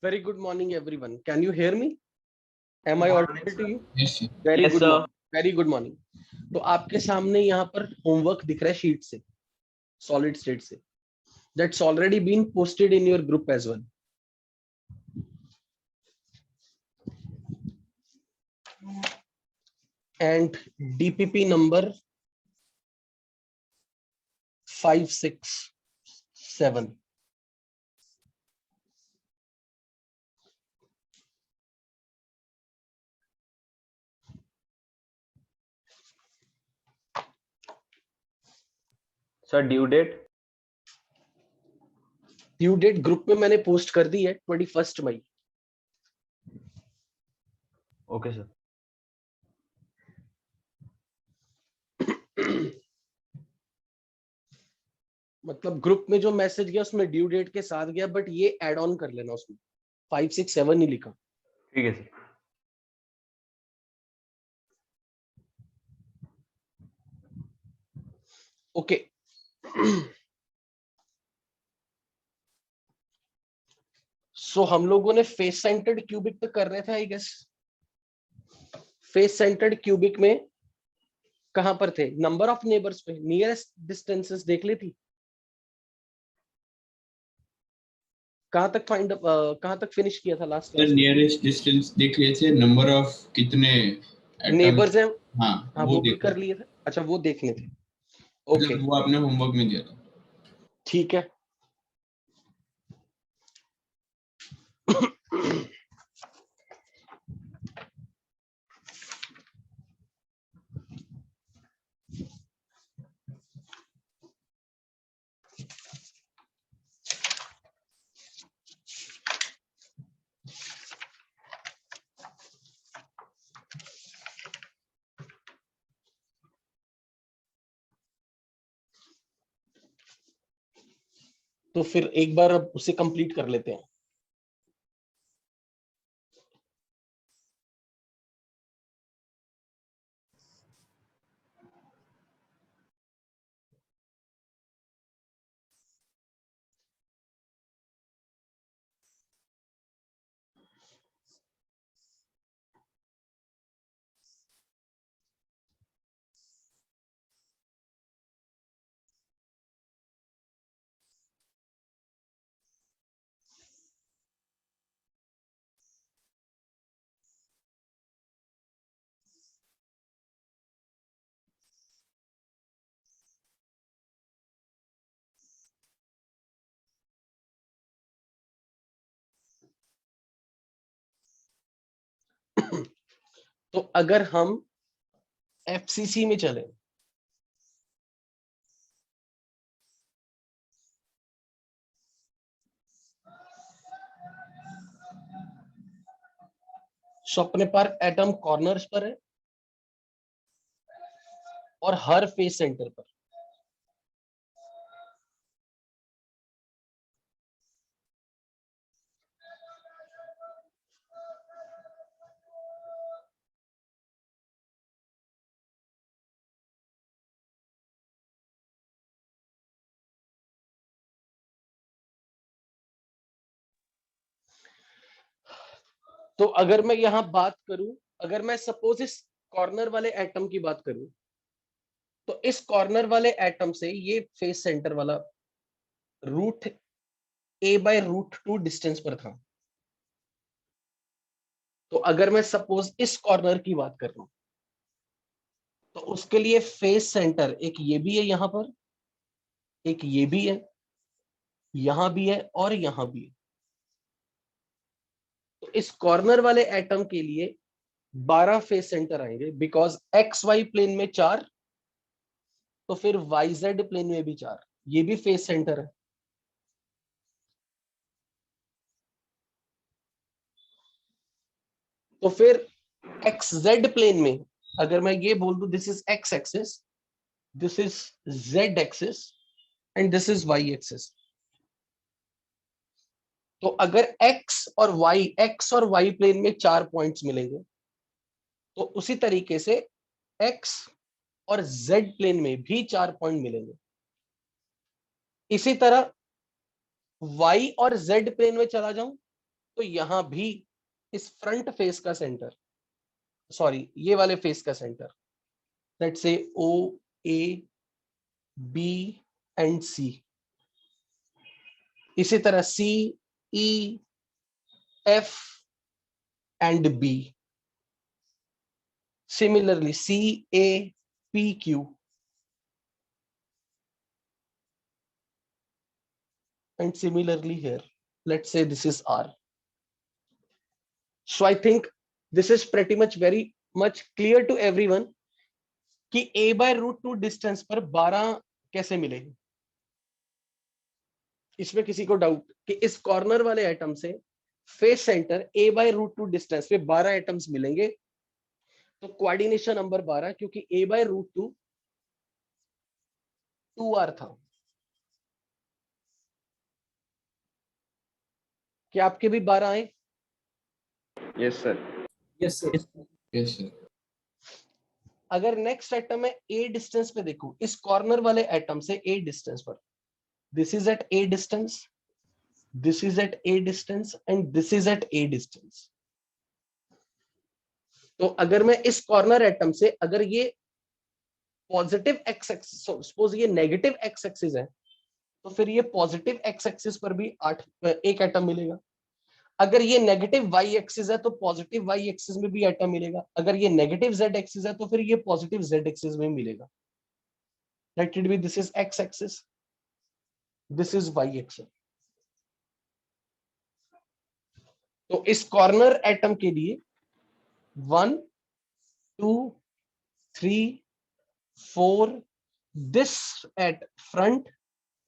Very good morning, everyone. Can you hear me? Am I audible to you? Yes, sir. Very Yes, good sir. morning. Very good morning. तो आपके सामने यहाँ पर homework दिख रहा है शीट से, सॉलिड स्टेट से. That's already been posted in your group as well. And DPP number 567. Sir due date due date group में मैंने पोस्ट कर दी है 21 मई. Okay sir. मतलब ग्रुप में जो मैसेज गया उसमें ड्यू डेट के साथ गया, बट ये ऐड ऑन कर लेना, उसमें 567 ही लिखा. ठीक है सर. ओके. सो हम लोगों ने फेस सेंटर्ड क्यूबिक पे कर रहे थे I guess. Face centred cubic में कहां पर थे? नंबर ऑफ नेबर्स पे, नियरेस्ट डिस्टेंसेस देख ली थी. कहां तक कहां तक फिनिश किया था लास्ट सर क्लास में? नियरेस्ट डिस्टेंस देख लिए थे, नंबर ऑफ कितने नेबर्स हैं. हाँ वो भी देखा. कर लिए थे. अच्छा, वो देखने थे. ओके, मतलब वो आपने होमवर्क में दिया था. ठीक है. तो फिर एक बार अब उसे कंप्लीट कर लेते हैं. तो अगर हम एफसीसी में चले, सो अपने पास एटम कॉर्नर्स पर है और हर फेस सेंटर पर. तो अगर मैं यहां बात करूं, अगर मैं सपोज इस कॉर्नर वाले एटम की बात करूं, तो इस कॉर्नर वाले एटम से ये फेस सेंटर वाला रूट a/√2 डिस्टेंस पर था. तो अगर मैं सपोज इस कॉर्नर की बात कर रहा हूं, तो उसके लिए फेस सेंटर एक ये भी है यहां पर, एक ये भी है, यहां भी है और यहां भी है. तो इस कॉर्नर वाले एटम के लिए 12 फेस सेंटर आएंगे, बिकॉज एक्स वाई प्लेन में 4, तो फिर वाई जेड प्लेन में भी 4, ये भी फेस सेंटर है। तो फिर एक्स जेड प्लेन में अगर मैं ये बोल दूं this is X axis, this is Z axis and this is Y axis, तो अगर एक्स और वाई प्लेन में 4 पॉइंट्स मिलेंगे, तो उसी तरीके से एक्स और जेड प्लेन में भी 4 पॉइंट मिलेंगे। इसी तरह वाई और जेड प्लेन में चला जाऊं तो यहां भी इस फ्रंट फेस का सेंटर, सॉरी ये वाले फेस का centre, let's say O A B and C, इसी तरह C E F and B, similarly C A P Q and similarly here, let's say this is R. So I think this is pretty much very much clear to everyone कि a by root 2 distance पर 12 कैसे मिलेगी। इसमें किसी को doubt कि इस corner वाले एटम से face centre a by root 2 distance पे 12 एटम्स मिलेंगे, तो कोऑर्डिनेशन नंबर 12, क्योंकि a by root 2 2R था। क्या आपके भी 12 आए? Yes sir. Yes sir. Yes sir. अगर नेक्स्ट एटम में a डिस्टेंस पे देखो, इस कॉर्नर वाले एटम से a डिस्टेंस पर, this is at a distance, this is at a distance and this is at a distance, तो अगर मैं इस कॉर्नर एटम से, अगर ये पॉजिटिव एक्स एक्सिस, सपोज ये नेगेटिव एक्स एक्सिस है, तो फिर ये पॉजिटिव एक्स एक्सिस पर भी 1 एटम मिलेगा। अगर ये नेगेटिव वाई एक्सिस है तो पॉजिटिव वाई एक्सिस में भी एटम मिलेगा। अगर ये नेगेटिव जेड एक्सिस है तो फिर ये पॉजिटिव जेड एक्सिस में मिलेगा। Let it be this is X axis, this is Y axis. तो इस कॉर्नर एटम के लिए 1 2 3 4, this at front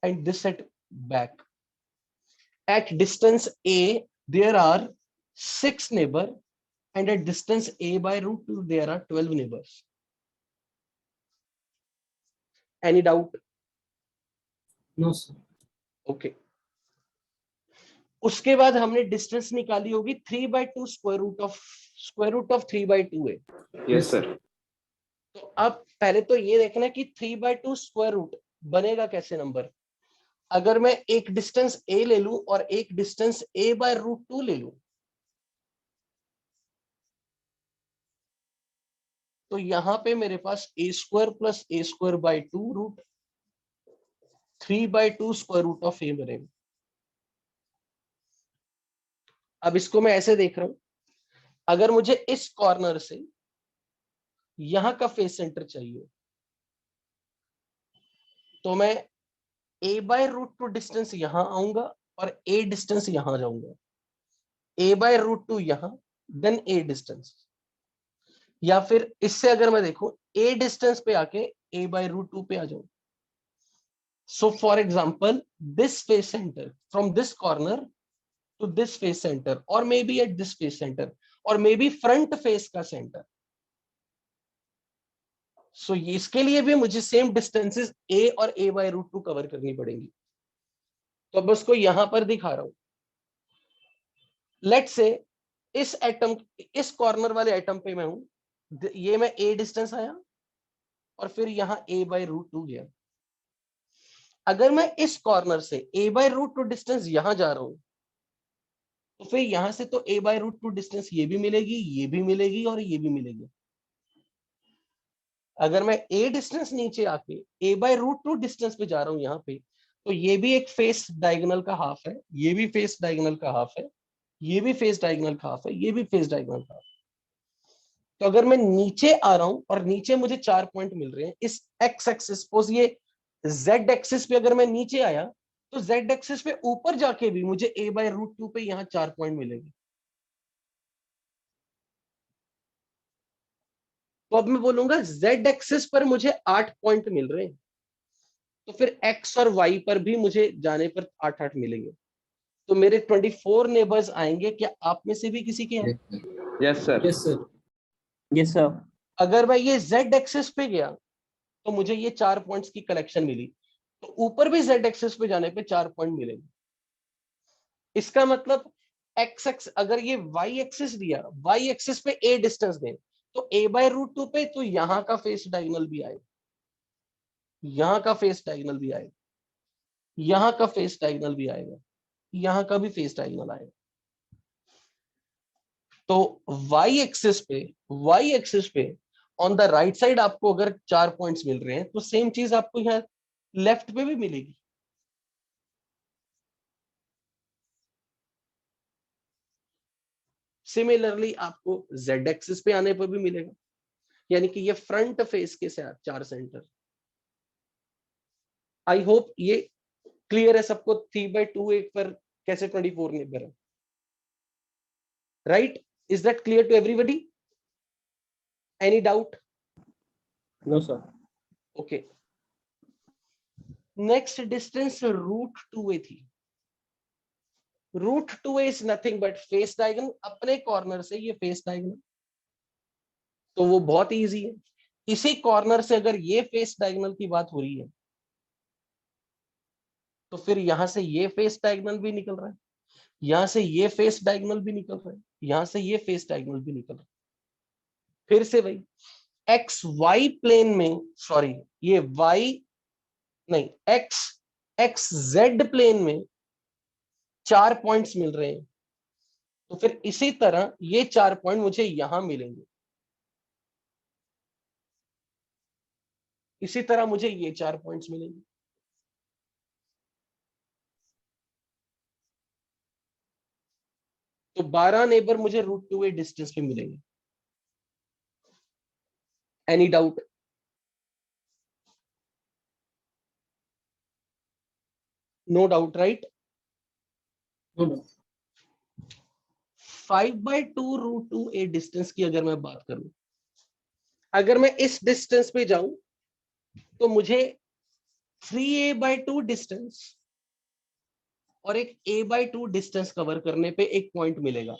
and this at back. At distance a there are 6 neighbor and at distance a by root 2 there are 12 neighbors. Any doubt? No sir. Okay. उसके बाद हमने distance निकाली होगी 3/2 square root of 3/2 है। Yes sir. तो अब पहले तो ये देखना कि 3/2 स्क्वायर रूट बनेगा कैसे नंबर। अगर मैं एक डिस्टेंस a ले लूं और एक डिस्टेंस a बाय रूट 2 ले लूं, तो यहां पे मेरे पास a square plus a square by 2 root 3/2 square root of a बनेगा। अब इसको मैं ऐसे देख रहा हूं, अगर मुझे इस कॉर्नर से यहां का फेस सेंटर चाहिए, तो मैं a बाय रूट 2 डिस्टेंस यहां आऊंगा और a डिस्टेंस यहां जाऊंगा। a बाय रूट 2 यहां, देन a डिस्टेंस, या फिर इससे अगर मैं देखूं a डिस्टेंस पे आके a बाय रूट 2 पे आ जाऊं। So for example this face centre from this corner to this face centre, और maybe at this face centre, और मे बी फ्रंट फेस का सेंटर। सो इसके लिए भी मुझे सेम डिस्टेंसेस a और a बाय रूट 2 कवर करनी पड़ेंगी। तो अब उसको यहां पर दिखा रहा हूं। लेट्स से इस एटम, इस कॉर्नर वाले एटम पे मैं हूं, ये मैं a डिस्टेंस आया और फिर यहां a बाय रूट 2 गया। अगर मैं इस कॉर्नर से a बाय रूट 2 डिस्टेंस यहां जा रहा हूं, तो फिर यहां से तो a बाय रूट 2 डिस्टेंस ये भी मिलेगी, ये भी मिलेगी और ये भी मिलेगी। अगर मैं a डिस्टेंस नीचे आके a बाय रूट 2 डिस्टेंस पे जा रहा हूं यहाँ पे, तो ये भी एक फेस डायगोनल का हाफ है, ये भी फेस डायगोनल का हाफ है, ये भी फेस डायगोनल का हाफ है, ये भी फेस डायगोनल का हाफ है। तो अगर मैं नीचे आ रहा हूं और नीचे मुझे 4 पॉइंट मिल रहे हैं इस एक्स एक्सिस, सपोज ये z एक्सिस पे अगर मैं नीचे आया, तो z एक्सिस पे ऊपर जाके भी मुझे a बाय रूट 2 पे यहाँ 4 पॉइंट मिलेंगे। तो अब मैं बोलूंगा z एक्सिस पर मुझे 8 पॉइंट मिल रहे हैं, तो फिर x और y पर भी मुझे जाने पर 8-8 मिलेंगे। तो मेरे 24 नेबर्स आएंगे। क्या आप में से भी किसी के हैं? Yes, sir. Yes, sir. Yes, sir. अगर मैं ये z एक्सिस पे गया तो मुझे ये 4 पॉइंट्स की कलेक्शन मिली, तो ऊपर भी z एक्सिस पे जाने पे 4 पॉइंट मिलेंगे। इसका मतलब x एक्स, अगर ये y एक्सिस दिया, y एक्सिस पे a डिस्टेंस दें, तो a/√2 पे तो यहां का फेस डायगोनल भी आएगा, यहां का फेस डायगोनल भी आएगा, यहां का फेस डायगोनल भी आएगा, यहां का भी फेस डायगोनल आएगा। तो y एक्सिस पे ऑन द राइट साइड आपको अगर 4 पॉइंट्स मिल रहे हैं, तो सेम चीज आपको यहाँ लेफ्ट पे भी मिलेगी। सिमिलरली आपको z एक्सिस पे आने पर भी मिलेगा, यानी कि ये फ्रंट फेस के साथ 4 सेंटर। आई होप ये क्लियर है सबको, 3/2 एक पर कैसे 24 नेबर है, right? Is that clear to everybody? Any doubt? No, sir. Okay. Next distance √2a थी। √2a is nothing but face diagonal, अपने कॉर्नर से ये फेस डायगोनल, तो वो बहुत इजी है। इसी कॉर्नर से अगर ये फेस डायगोनल की बात हो रही है, तो फिर यहां से ये फेस डायगोनल भी निकल रहा है, यहां से ये फेस डायगोनल भी निकल रहा है, यहां से ये फेस डायगोनल भी निकल रहा है। फिर से भाई एक्स वाई प्लेन में, सॉरी ये वाई नहीं, एक्स एक्स जेड प्लेन में 4 पॉइंट्स मिल रहे हैं, तो फिर इसी तरह ये 4 पॉइंट मुझे यहां मिलेंगे, इसी तरह मुझे ये 4 पॉइंट्स मिलेंगे। तो 12 नेबर मुझे √2a डिस्टेंस पे मिलेंगे। Any doubt? No doubt, right? No, no. 5/2 √2a distance की अगर मैं बात करूं, अगर मैं इस डिस्टेंस पे जाऊं, तो मुझे 3a/2 डिस्टेंस और एक a/2 डिस्टेंस कवर करने पे एक पॉइंट मिलेगा।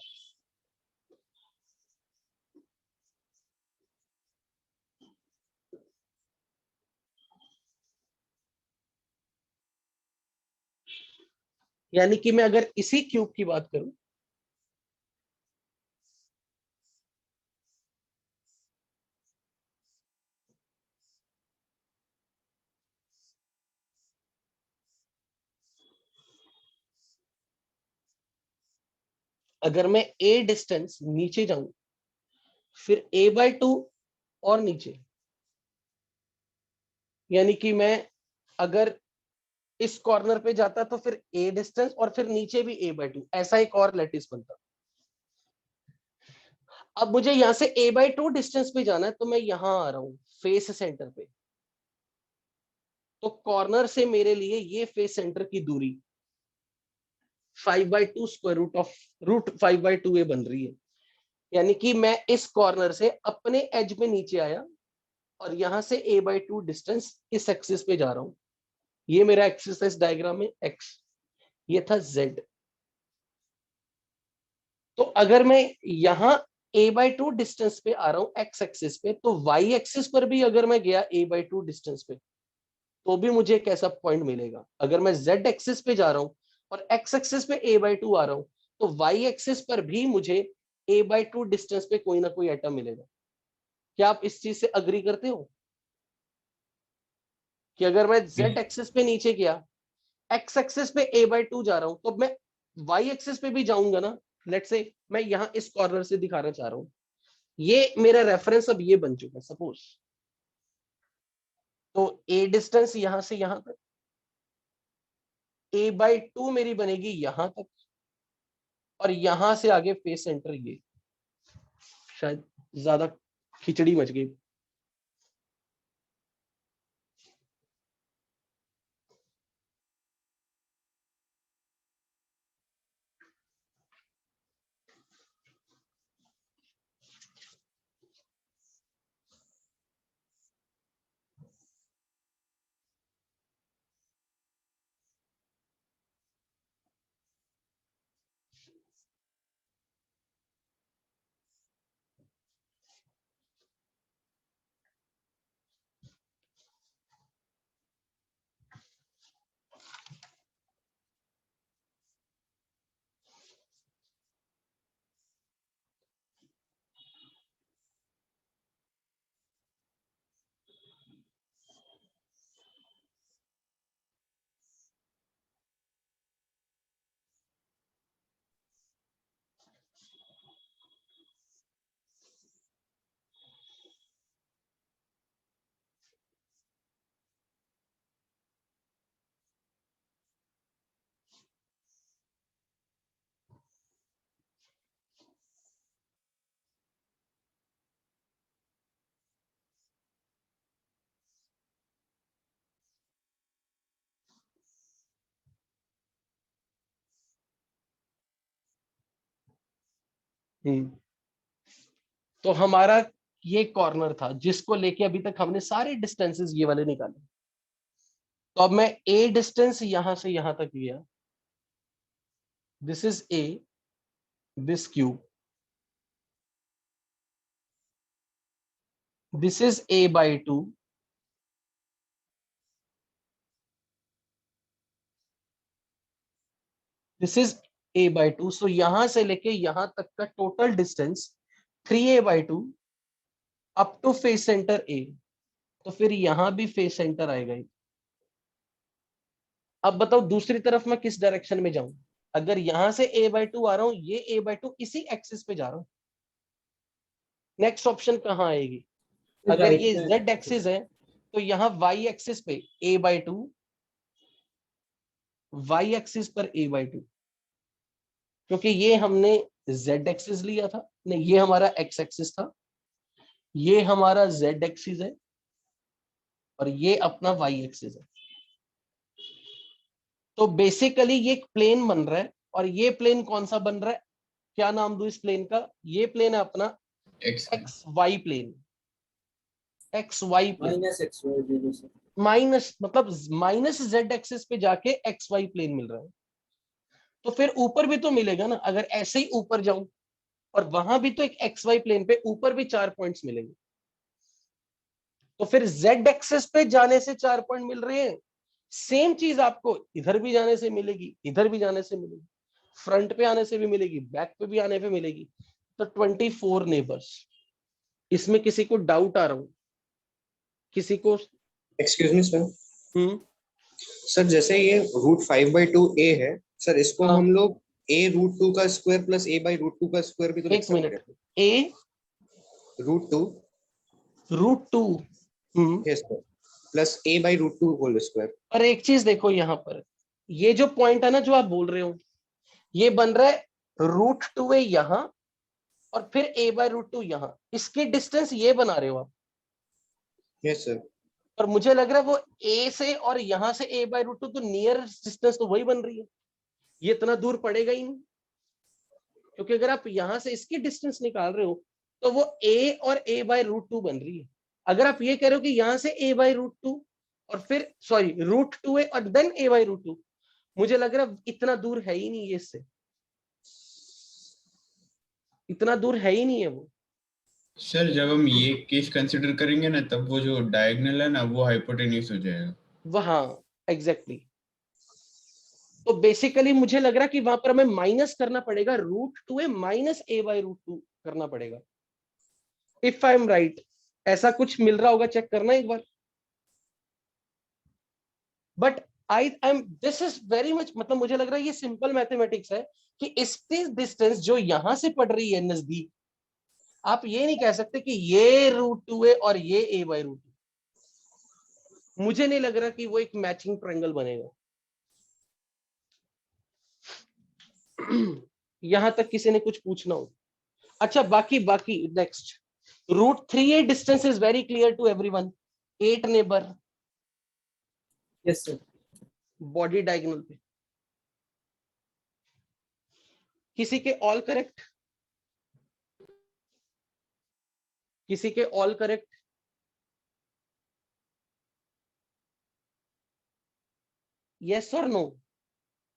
यानी कि मैं अगर इसी क्यूब की बात करूं, अगर मैं a डिस्टेंस नीचे जाऊं, फिर a/2 और नीचे, यानी कि मैं अगर इस कॉर्नर पे जाता तो फिर a डिस्टेंस और फिर नीचे भी a/2, ऐसा एक और लैटिस बनता। अब मुझे यहां से a/2 डिस्टेंस पे जाना है, तो मैं यहां आ रहा हूं फेस सेंटर पे, तो कॉर्नर से मेरे लिए ये फेस सेंटर की दूरी 5/2 स्क्वायर रूट ऑफ √5/2a बन रही है। यानी कि मैं इस कॉर्नर से अपने एज में नीचे आया और यहां से a/2 डिस्टेंस इस एक्सिस पे जा रहा हूं। ये मेरा एक्सिस डायग्राम है x, ये था z। तो अगर मैं यहां a/2 डिस्टेंस पे आ रहा हूं x एक्सिस पे, तो y एक्सिस पर भी अगर मैं गया a/2 डिस्टेंस पे, तो भी मुझे एक ऐसा पॉइंट मिलेगा। अगर मैं z एक्सिस पे जा रहा हूं और x एक्सिस पे a/2 आ रहा हूं, तो y एक्सिस पर भी मुझे a/2 डिस्टेंस पे कोई ना कोई एटम मिलेगा। क्या आप इस चीज से अग्री करते हो कि अगर मैं z एक्सिस पे नीचे गया, x एक्सिस पे a/2 जा रहा हूं, तो मैं y एक्सिस पे भी जाऊंगा ना। लेट्स से मैं यहां इस कॉर्नर से दिखाना चाह रहा हूं, ये मेरा रेफरेंस अब ये बन चुका है सपोज। तो a डिस्टेंस यहां से यहां तक, a/2 मेरी बनेगी यहां तक, और यहां से आगे फेस सेंटर ये, शायद ज्यादा खिचड़ी मच गई। तो हमारा ये कॉर्नर था जिसको लेके अभी तक हमने सारे डिस्टेंसेस ये वाले निकाले। तो अब मैं ए डिस्टेंस यहां से यहां तक लिया, this is a, this cube, this is a by 2, this is a by 2। So यहां से लेके यहां तक का total distance 3a by 2 up to face centre a. तो फिर यहां भी फेस सेंटर आएगा ही। अब बताओ दूसरी तरफ मैं किस डायरेक्शन में जाऊं? अगर यहां से a by 2 आ रहा हूं, ये a by 2 इसी एक्सिस पे जा रहा हूं। नेक्स्ट ऑप्शन कहां आएगी? अगर ये z एक्सिस है तो यहाँ y एक्सिस पे a by 2, y एक्सिस पर a by 2, क्योंकि ये हमने z एक्सिस लिया था, नहीं ये हमारा x एक्सिस था, ये हमारा z एक्सिस है और ये अपना y एक्सिस है। तो बेसिकली ये एक प्लेन बन रहा है और ये प्लेन कौन सा बन रहा है? क्या नाम दूं इस प्लेन का? ये प्लेन है अपना X Y plane, X Y plane, minus मतलब माइनस जेड एक्सिस पे जाके एक्स वाई प्लेन मिल रहा है। तो फिर ऊपर भी तो मिलेगा ना, अगर ऐसे ही ऊपर जाऊं और वहां भी तो एक एक्स वाई प्लेन पे ऊपर भी 4 पॉइंट्स मिलेंगे। तो फिर जेड एक्सिस पे जाने से 4 पॉइंट मिल रहे हैं, सेम चीज आपको इधर भी जाने से मिलेगी, इधर भी जाने से मिलेगी, फ्रंट पे आने से भी मिलेगी, बैक पे भी आने पे मिलेगी। तो 24 नेबर्स। इसमें किसी को डाउट आ रहा हूं? किसी को? एक्सक्यूज मी सर, सर जैसे ये √5/2 ए है सर, इसको हाँ। हम लोग a√2 का स्क्वायर प्लस a/√2 का स्क्वायर भी तो लिख एक सकते मिनट, हैं। A √2 √2 yes sir, plus a/√2 whole square. और एक चीज देखो यहाँ पर, ये जो पॉइंट है ना जो आप बोल रहे हो, ये बन रहा है √2a यहां और फिर a/√2 यहां, इसकी डिस्टेंस ये बना रहे हो आप। Yes sir. और मुझे लग रहा है वो ए से और यहां से a/√2 तो नियर डिस्टेंस तो वही बन रही है, ये इतना दूर पड़ेगा ही नहीं, क्योंकि अगर आप यहां से इसकी डिस्टेंस निकाल रहे हो तो वो a और a/√2 बन रही है। अगर आप ये कह रहे हो कि यहां से a/√2 और फिर सॉरी √2a और देन a/√2, मुझे लग रहा है इतना दूर है ही नहीं, ये इससे इतना दूर है ही नहीं है वो। सर जब हम ये केस कंसिडर करेंगे ना, तब वो जो डायगोनल है ना वो हाइपोटेन्यूज हो जाएगा। वहां एग्जैक्टली। तो बेसिकली मुझे लग रहा है कि वहां पर हमें माइनस करना पड़ेगा, √2a माइनस a/√2 करना पड़ेगा, इफ आई एम राइट। ऐसा कुछ मिल रहा होगा, चेक करना एक बार। But I am this is very much, मतलब मुझे लग रहा है ये सिंपल मैथमेटिक्स है कि इसकी डिस्टेंस जो यहां से पड़ रही है नजदीक, आप ये नहीं कह सकते कि ये √2a और ये a/√2। मुझे नहीं लग रहा कि वो एक मैचिंग ट्रायंगल बनेगा। यहां तक किसी ने कुछ पूछना हो? अच्छा बाकी बाकी next, √3a distance is very clear to everyone, 8 neighbour Yes, sir. Body diagonal पे। किसी के ऑल करेक्ट? किसी के ऑल करेक्ट? यस और नो?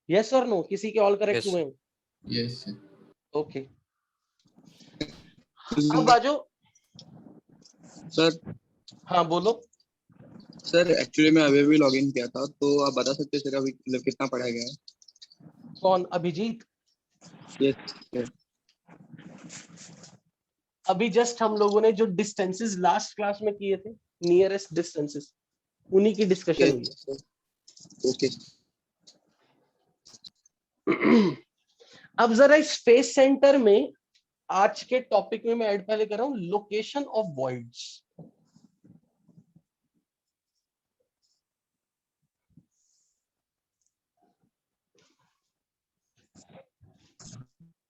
यस और नो, किसी के ऑल करेक्ट Yes. हुए हो? Yes sir. ओके, अब आ जाओ। सर हाँ बोलो। सर एक्चुअली मैं अभी भी लॉगिन किया था, तो आप बता सकते हैं सर अभी मतलब कितना पढ़ा गया है? कौन? अभिजीत? Yes sir. अभी जस्ट हम लोगों ने जो डिस्टेंसेस लास्ट क्लास में किए थे, नियरेस्ट डिस्टेंसेस, उन्हीं की डिस्कशन हुई यस सर। ओके। है। अब जरा इस स्पेस सेंटर में आज के टॉपिक में मैं ऐड पहले कर रहा हूं, लोकेशन ऑफ वॉइड्स।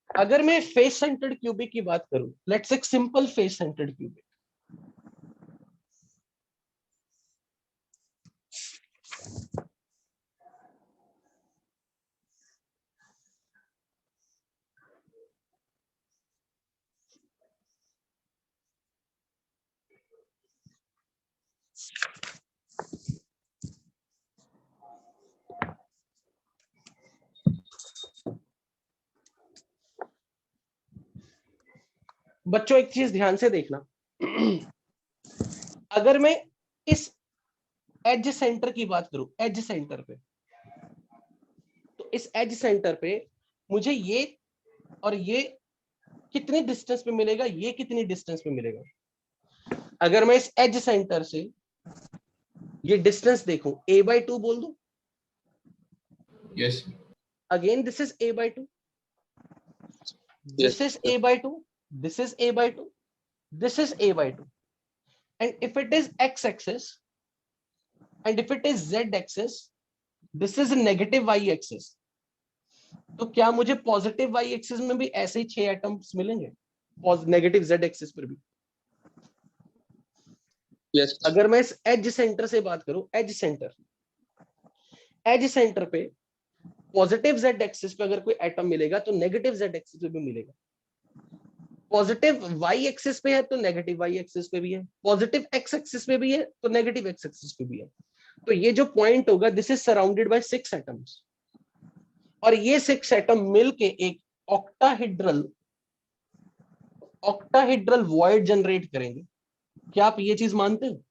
अगर मैं फेस सेंटर्ड क्यूबिक की बात करूं, लेट्स एक सिंपल फेस सेंटर्ड क्यूबिक। बच्चों एक चीज ध्यान से देखना, अगर मैं इस एज सेंटर की बात करूं, एज सेंटर पे, तो इस एज सेंटर पे मुझे ये और ये कितने डिस्टेंस पे मिलेगा, ये कितनी डिस्टेंस पे मिलेगा। अगर मैं इस एज सेंटर से ये डिस्टेंस देखूं, a/2 बोल दूं, yes again this is a/2, Yes, this is sir. a/2, this is a/2, this is a/2, and if it is x-axis and if it is z-axis, this is negative y-axis, तो क्या मुझे positive Y axis में भी ऐसे ही 6 atoms मिलेंगे, negative Z axis पर भी। Yes, अगर मैं इस एज सेंटर से बात करूं, एज सेंटर पे पॉजिटिव जेड एक्सिस पे अगर कोई एटम मिलेगा तो नेगेटिव जेड एक्सिस पे भी मिलेगा। पॉजिटिव वाई एक्सिस पे है तो नेगेटिव वाई एक्सिस पे भी है, पॉजिटिव एक्स एक्सिस पे भी है तो नेगेटिव एक्स एक्सिस पे भी है। तो ये जो पॉइंट होगा, this is surrounded by 6 atoms, और ये 6 एटम मिलके एक ऑक्टाहेड्रल वॉइड जनरेट करेंगे। क्या आप ये चीज मानते हो,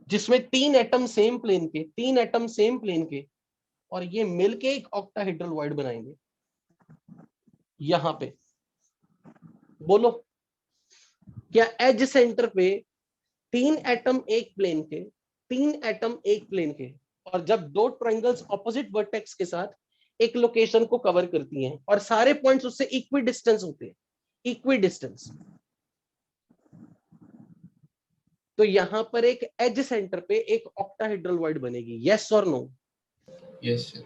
जिसमें 3 एटम सेम प्लेन के, 3 एटम सेम प्लेन के, और ये मिलके एक ऑक्टाहेड्रल वॉइड बनाएंगे। यहां पे बोलो, क्या एज सेंटर पे 3 एटम एक प्लेन के, 3 एटम एक प्लेन के, और जब 2 ट्रायंगल्स ऑपोजिट वर्टेक्स के साथ एक लोकेशन को कवर करती हैं और सारे पॉइंट्स उससे इक्वी डिस्टेंस होते हैं, इक्वी डिस्टेंस, तो यहां पर एक एज सेंटर पे एक ऑक्टाहेड्रल वॉइड बनेगी। यस और नो? Yes sir.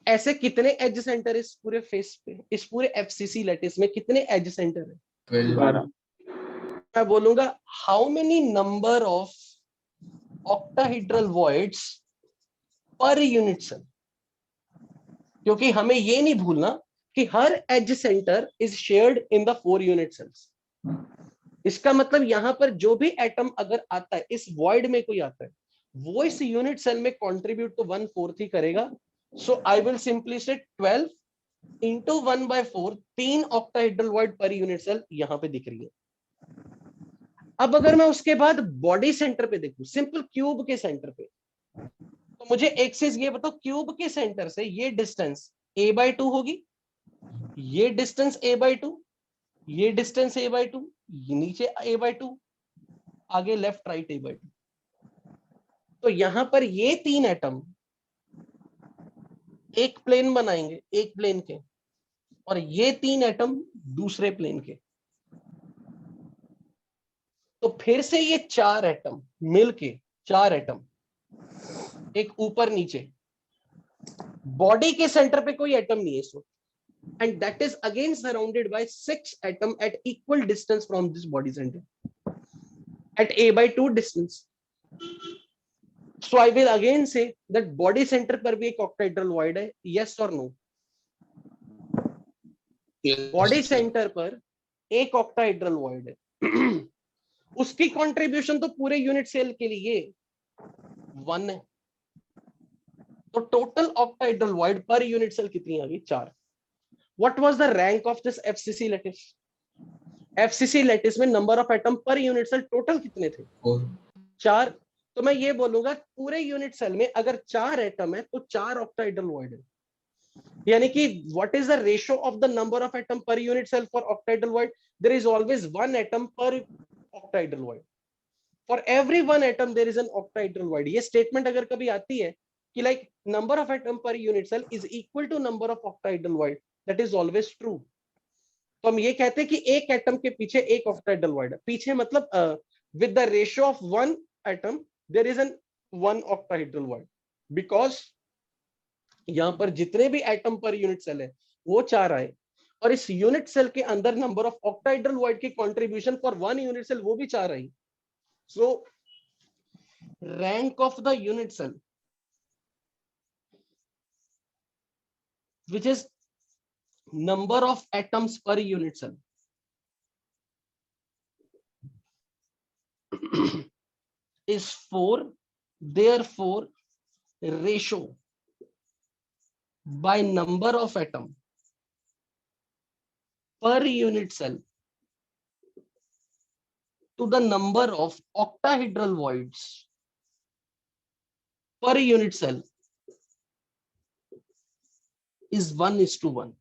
ऐसे कितने एज सेंटर इस पूरे फेस पे, इस पूरे एफसीसी लैटिस में कितने एज सेंटर है? 12 मैं बोलूंगा how many number of octahedral voids per unit cell, क्योंकि हमें ये नहीं भूलना कि हर edge centre is shared in the 4 unit cells. इसका मतलब यहां पर जो भी एटम अगर आता है, इस वॉइड में कोई आता है, वो इस यूनिट सेल में कंट्रीब्यूट तो 1/4 ही करेगा। सो आई विल सिंपली से 12 into 1/4, 3 octahedral void per unit cell यहां पे दिख रही है। अब अगर मैं उसके बाद बॉडी सेंटर पे देखूं, सिंपल क्यूब के सेंटर पे, तो मुझे एक चीज ये बताओ, क्यूब के सेंटर से ये डिस्टेंस a/2 होगी, ये डिस्टेंस a/2, ये डिस्टेंस a/2, नीचे a/2, आगे लेफ्ट राइट a/2। तो यहां पर ये 3 एटम एक प्लेन बनाएंगे, एक प्लेन के, और ये 3 एटम दूसरे प्लेन के। तो फिर से ये 4 एटम मिलके, 4 एटम एक ऊपर नीचे, बॉडी के सेंटर पे कोई एटम नहीं है इसमें, and that is again surrounded by 6 atom at equal distance from this body center at a/2 distance. So I will again say that body center पर भी एक octahedral void है। yes or no? yes, body sir. Centre पर एक octahedral void है। उसकी contribution तो पूरे यूनिट सेल के लिए 1 है, तो total octahedral void per unit cell कितनी आ गई? 4। What was the rank of this FCC lattice? FCC lattice में number of atom per unit cell total कितने थे? 4। तो मैं ये बोलूंगा पूरे यूनिट सेल में अगर 4 एटम है तो 4 ऑक्टाहेड्रल वॉइड है, यानी कि what is the ratio of the number of atom per unit cell for octahedral void? There is always 1 atom per octahedral void, for every 1 atom there is an octahedral void. ये statement अगर कभी आती है कि like number of atom per unit cell is equal to number of octahedral void, that is always true. तो हम ये कहते हैं कि एक एटम के पीछे एक ऑक्टाहेड्रल वॉइड है, पीछे मतलब with the ratio of 1 atom there is an 1 octahedral void, because यहां पर जितने भी एटम पर यूनिट सेल है वो 4 आए, और इस यूनिट सेल के अंदर नंबर ऑफ ऑक्टाहेड्रल वॉइड की कंट्रीब्यूशन फॉर 1 यूनिट सेल वो भी 4 आई। So rank of the unit cell which is number of atoms per unit cell, is 4, therefore ratio by number of atom per unit cell to the number of octahedral voids per unit cell is 1:1.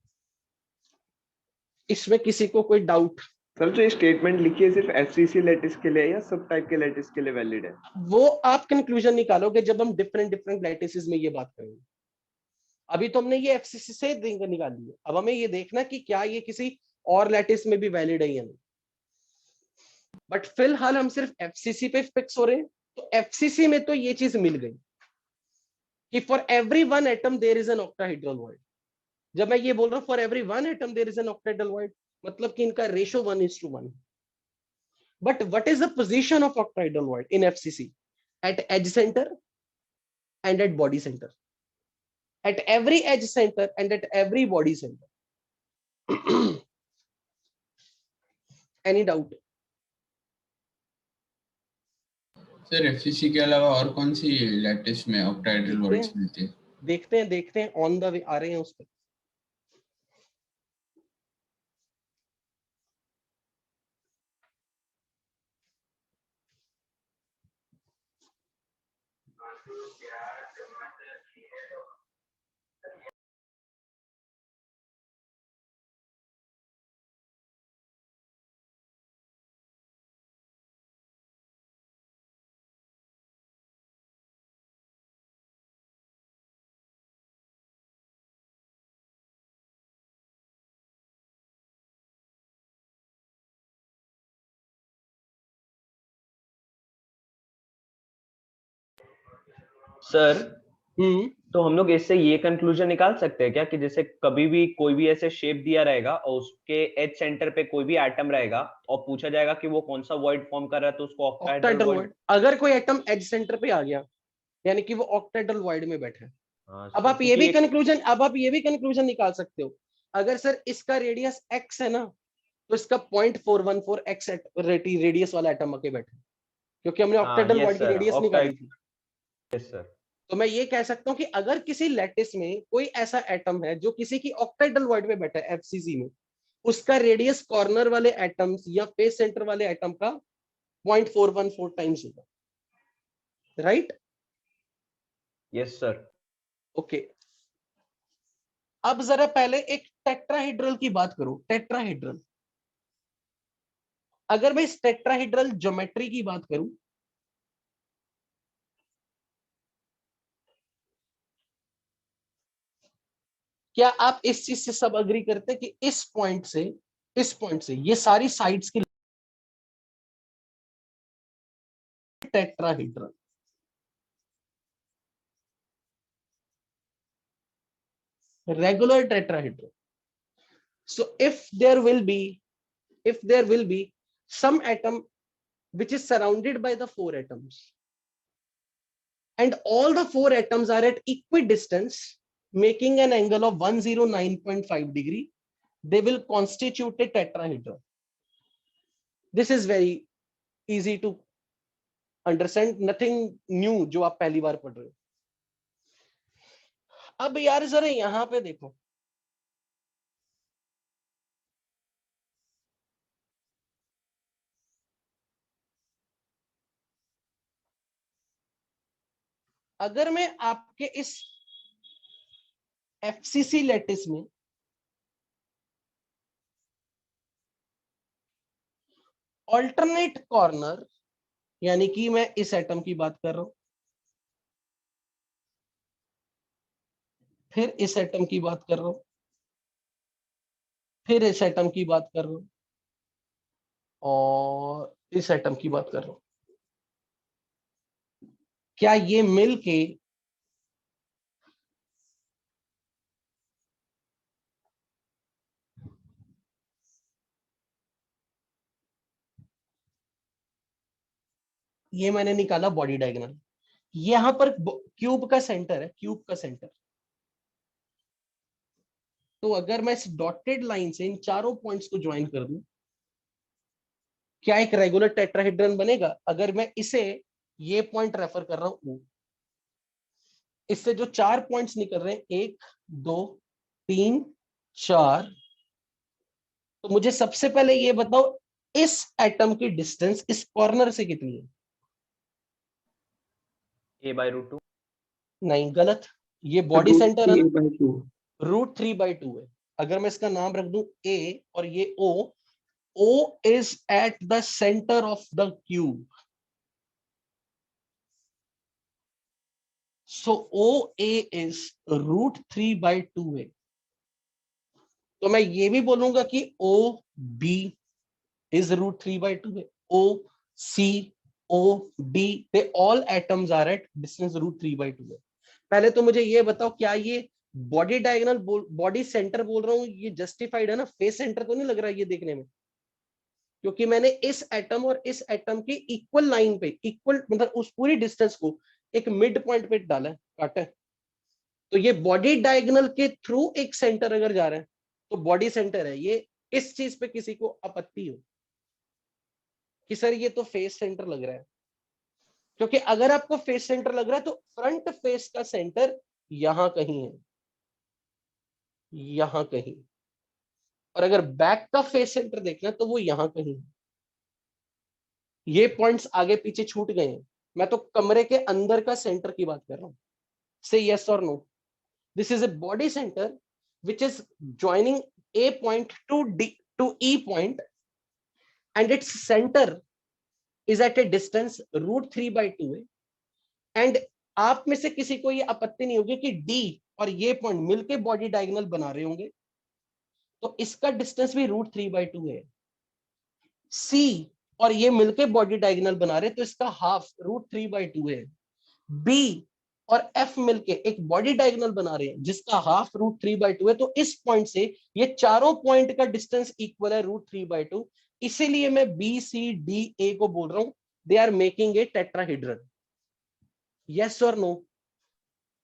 इसमें किसी को कोई doubt? Sir जो statement लिखी है सिर्फ FCC lattice के लिए या सब टाइप के लैटिस के लिए वैलिड है? वो आप कंक्लूजन निकालोगे जब हम डिफरेंट लैटिसेस में ये बात करेंगे। अभी तो हमने ये एफसीसी से निकाल ली है, अब हमें ये देखना कि क्या ये किसी और लैटिस में भी वैलिड है या नहीं। बट फिलहाल हम सिर्फ एफसीसी पे फिक्स हो रहे हैं। तो एफसीसी में तो ये चीज मिल गई कि for every one atom there is an octahedral void. जब मैं ये बोल रहा हूं for every one atom there is an octahedral void, मतलब कि इनका ratio 1:1। But what is the position of octahedral void in FCC? At edge centre and at body centre, at every edge center and at every body center. Any doubt? Sir FCC के अलावा और कौन सी lattice में octahedral voids मिलती है? देखते हैं on the way आ रहे हैं उस पर। सर तो हम लोग इससे ये कंक्लूजन निकाल सकते हैं क्या कि जैसे कभी भी कोई भी ऐसे शेप दिया रहेगा और उसके एज सेंटर पे कोई भी एटम रहेगा और पूछा जाएगा कि वो कौन सा वॉइड फॉर्म कर रहा है, तो उसको ऑक्टाहेड्रल वॉइड। अगर कोई एटम एज सेंटर पे आ गया यानी कि वो ऑक्टाहेड्रल वॉइड में बैठा है। अब आप ये भी कंक्लूजन निकाल सकते हो। अगर सर इसका रेडियस x है ना, तो इसका 0.414 x रेडियस वाला एटम आके बैठा है, क्योंकि हमने ऑक्टाहेड्रल वॉइड की रेडियस निकाली थी। Yes sir. तो मैं ये कह सकता हूं कि अगर किसी लैटिस में कोई ऐसा एटम है जो किसी की ऑक्टाहेड्रल वॉइड में बैठा है एफसीसी में, उसका रेडियस कॉर्नर वाले एटम्स या फेस सेंटर वाले एटम का 0.414 टाइम्स होगा, राइट? Yes sir. ओके, अब जरा पहले एक टेट्राहेड्रल की बात करूं। टेट्राहेड्रल, अगर मैं इस टेट्राहेड्रल ज्योमेट्री की बात करूं, क्या आप इस चीज से सब अग्री करते हैं कि इस पॉइंट से ये सारी साइड्स की tetrahedral, regular tetrahedron. So if there will be some atom which is surrounded by the 4 atoms, and all the 4 atoms are at equidistance, making an angle of 109.5 degree, they will constitute a tetrahedron. This is very easy to understand, nothing new जो आप पहली बार पढ़ रहे हो। अब यार जरा यहां पे देखो, अगर मैं आपके इस एफसीसी लैटिस में ऑल्टरनेट कॉर्नर, यानी कि मैं इस एटम की बात कर रहा हूं, फिर इस एटम की बात कर रहा हूं, फिर इस एटम की बात कर रहा हूं, और इस एटम की बात कर रहा हूं, क्या ये मिलके ये मैंने निकाला बॉडी डायगोनल, यहां पर क्यूब का सेंटर है, क्यूब का सेंटर। तो अगर मैं इस डॉटेड लाइन से इन चारों पॉइंट्स को ज्वाइन कर दूं, क्या एक रेगुलर टेट्राहेड्रन बनेगा? अगर मैं इसे ये पॉइंट रेफर कर रहा हूं O। इससे जो 4 पॉइंट्स निकल रहे हैं 1 2 3 4, तो मुझे सबसे पहले ये बताओ इस एटम की डिस्टेंस इस कॉर्नर से कितनी है? a/√2। नहीं, गलत। ये बॉडी सेंटर है ना, √3/2। √3/2 है। अगर मैं इसका नाम रख दूं A और ये O, O is at the center of the cube. So OA is √3/2 है। तो मैं ये भी बोलूंगा कि OB is √3/2 है। OC, OD, they all atoms are at distance √3/2 है। पहले तो मुझे ये बताओ, क्या ये बॉडी डायगोनल बॉडी सेंटर बोल रहा हूँ, ये जस्टिफाइड है ना? फेस सेंटर तो नहीं लग रहा है ये देखने में, क्योंकि मैंने इस एटम और इस एटम की इक्वल लाइन पे, इक्वल मतलब उस पूरी डिस्टेंस को एक मिड पॉइंट पे डाला है, काटा है। तो ये बॉडी डायगोनल के थ्रू एक सेंटर अगर जा रहा है तो बॉडी सेंटर है ये। इस चीज पे किसी को आपत्ति हो कि सर ये तो फेस सेंटर लग रहा है, क्योंकि अगर आपको फेस सेंटर लग रहा है तो फ्रंट फेस का सेंटर यहां कहीं है, यहां कहीं, और अगर बैक का फेस सेंटर देखना है तो वो यहां कहीं है। ये पॉइंट्स आगे पीछे छूट गए हैं। मैं तो कमरे के अंदर का सेंटर की बात कर रहा हूं। से यस और no, this is a body centre which is joining A point to E point, and its center is at a distance √3/2 है। and आप में से किसी को ये आपत्ति नहीं होगी कि D और ये पॉइंट मिलके बॉडी डायगोनल बना रहे होंगे, तो इसका डिस्टेंस भी √3/2 है। C और ये मिलके बॉडी डायगोनल बना रहे, तो इसका हाफ √3/2 है। B और F मिलके एक बॉडी डायगोनल बना रहे हैं जिसका हाफ √3/2 है। तो इस पॉइंट से ये चारों पॉइंट का डिस्टेंस इक्वल है √3/2। इसीलिए मैं BCDA को बोल रहा हूं they are making a tetrahedron. Yes और no?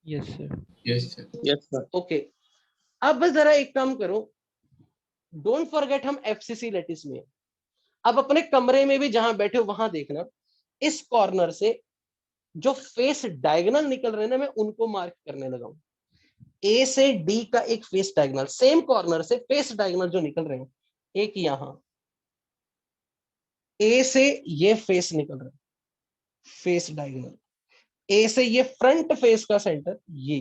Yes sir. Yes sir. Yes sir. Okay, अब जरा एक काम करो, डोंट फॉरगेट हम FCC लैटिस में। अब अपने कमरे में भी जहां बैठे हो वहां देखना, इस कॉर्नर से जो फेस डायगोनल निकल रहे हैं ना, मैं उनको मार्क करने लगा हूं। A से D का एक फेस डायगोनल, सेम कॉर्नर से फेस डायगोनल जो निकल रहे हैं, एक यहां A से ये फेस निकल रहा है, फेस डायगोनल। A से ये फ्रंट फेस का सेंटर, ये।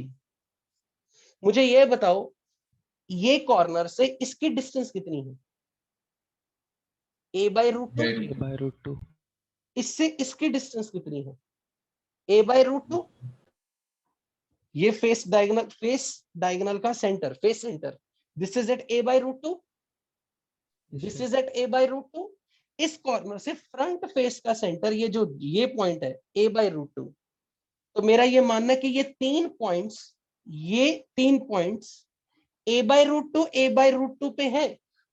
मुझे ये बताओ ये कॉर्नर से इसकी डिस्टेंस कितनी है? A/√2। a/√2। इससे इसकी डिस्टेंस कितनी है? A/√2। ये फेस डायगोनल का centre, face centre, this is at A/√2, this is at A/√2। इस कॉर्नर से फ्रंट फेस का सेंटर, ये जो ये पॉइंट है A/√2। तो मेरा ये मानना है कि ये 3 पॉइंट्स A/√2 पे है।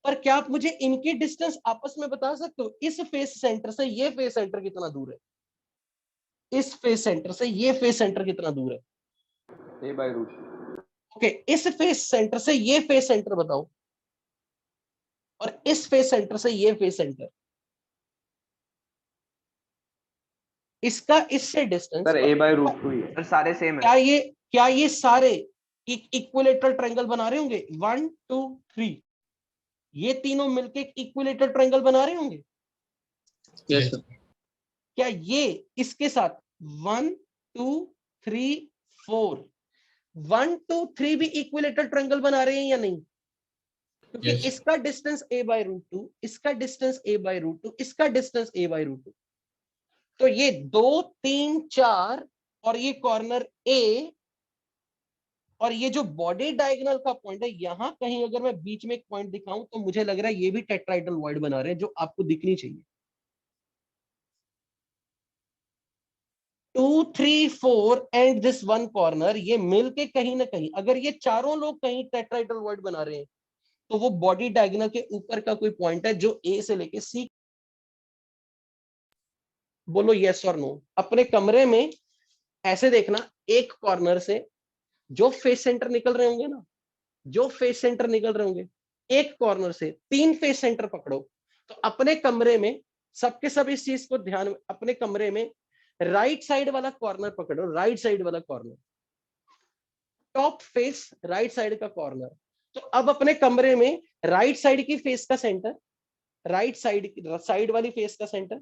पर क्या आप मुझे इनकी डिस्टेंस आपस में बता सकते हो? इस फेस सेंटर से ये फेस सेंटर कितना दूर है? इस फेस सेंटर से ये फेस सेंटर कितना दूर है? A/√2। ओके, इस फेस सेंटर से ये फेस सेंटर बताओ, और इस फेस सेंटर से ये फेस सेंटर, इसका इससे डिस्टेंस सर A/√2 ही है। सर सारे सेम है। क्या ये सारे इक्विलेटरल ट्रायंगल बना रहे होंगे? 1 2 3, ये तीनों मिलके एक इक्विलेटरल ट्रायंगल बना रहे होंगे? Yes sir. क्या ये इसके साथ 1 2 3 4, 1 2 3 भी इक्विलेटरल ट्रायंगल बना रहे हैं या नहीं? क्योंकि Yes. इसका डिस्टेंस A/√2, इसका डिस्टेंस A/√2, इसका डिस्टेंस A/√2। तो ये 2 3 4 और ये कॉर्नर A और ये जो बॉडी डायगोनल का पॉइंट है, यहां कहीं अगर मैं बीच में एक पॉइंट दिखाऊं तो मुझे लग रहा है ये भी टेट्राहेड्रल वॉइड बना रहे हैं, जो आपको दिखनी चाहिए। 2 3 4 एंड दिस वन कॉर्नर, ये मिलके कहीं ना कहीं, अगर ये चारों लोग कहीं टेट्राहेड्रल वॉइड बना रहे हैं, तो वो बॉडी डायगोनल के ऊपर का कोई पॉइंट है जो A से लेके C। बोलो यस और नो। अपने कमरे में ऐसे देखना, एक कॉर्नर से जो फेस सेंटर निकल रहे होंगे ना, जो फेस सेंटर निकल रहे होंगे, एक कॉर्नर से 3 फेस सेंटर पकड़ो। तो अपने कमरे में सबके सब इस चीज को ध्यान में, अपने कमरे में राइट साइड वाला कॉर्नर पकड़ो, राइट साइड वाला corner, top face right side का कॉर्नर। तो अब अपने कमरे में राइट साइड की फेस का सेंटर, राइट साइड वाली फेस का सेंटर,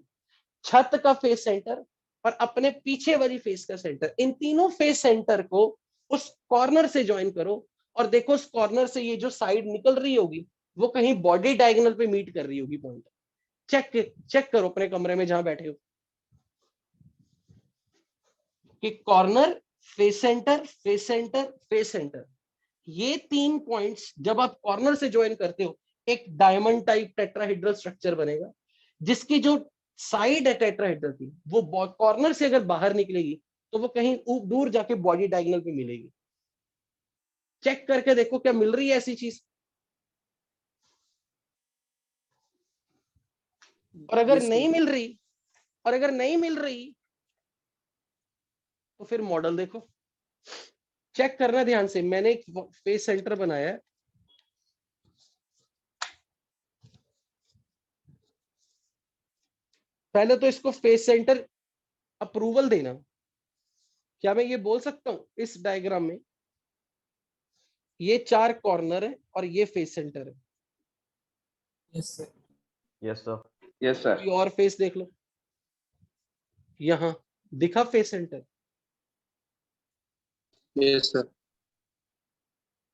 छत का फेस सेंटर और अपने पीछे वाली फेस का सेंटर, इन तीनों फेस सेंटर को उस कॉर्नर से ज्वाइन करो और देखो उस कॉर्नर से ये जो साइड निकल रही होगी वो कहीं बॉडी डायगोनल पे मीट कर रही होगी पॉइंट। चेक करो अपने कमरे में जहां बैठे हो कि corner, face centre, face centre, face centre, ये 3 पॉइंट्स जब आप कॉर्नर से ज्वाइन करते हो एक डायमंड टाइप टेट्राहेड्रल स्ट्रक्चर बनेगा, जिसकी जो साइड है टेट्राहेड्रल की वो कॉर्नर से अगर बाहर निकलेगी तो वो कहीं दूर जाके बॉडी डायगोनल पे मिलेगी। चेक करके देखो क्या मिल रही है ऐसी चीज। और अगर नहीं मिल रही, तो फिर मॉडल देखो, चेक करना ध्यान से। मैंने एक फेस सेंटर बनाया है, पहले तो इसको फेस सेंटर अप्रूवल देना। क्या मैं ये बोल सकता हूं इस डायग्राम में ये 4 कॉर्नर है और ये फेस सेंटर है? Yes sir. Yes sir. Yes sir. कोई और फेस देख लो, यहां दिखा फेस सेंटर? Yes sir.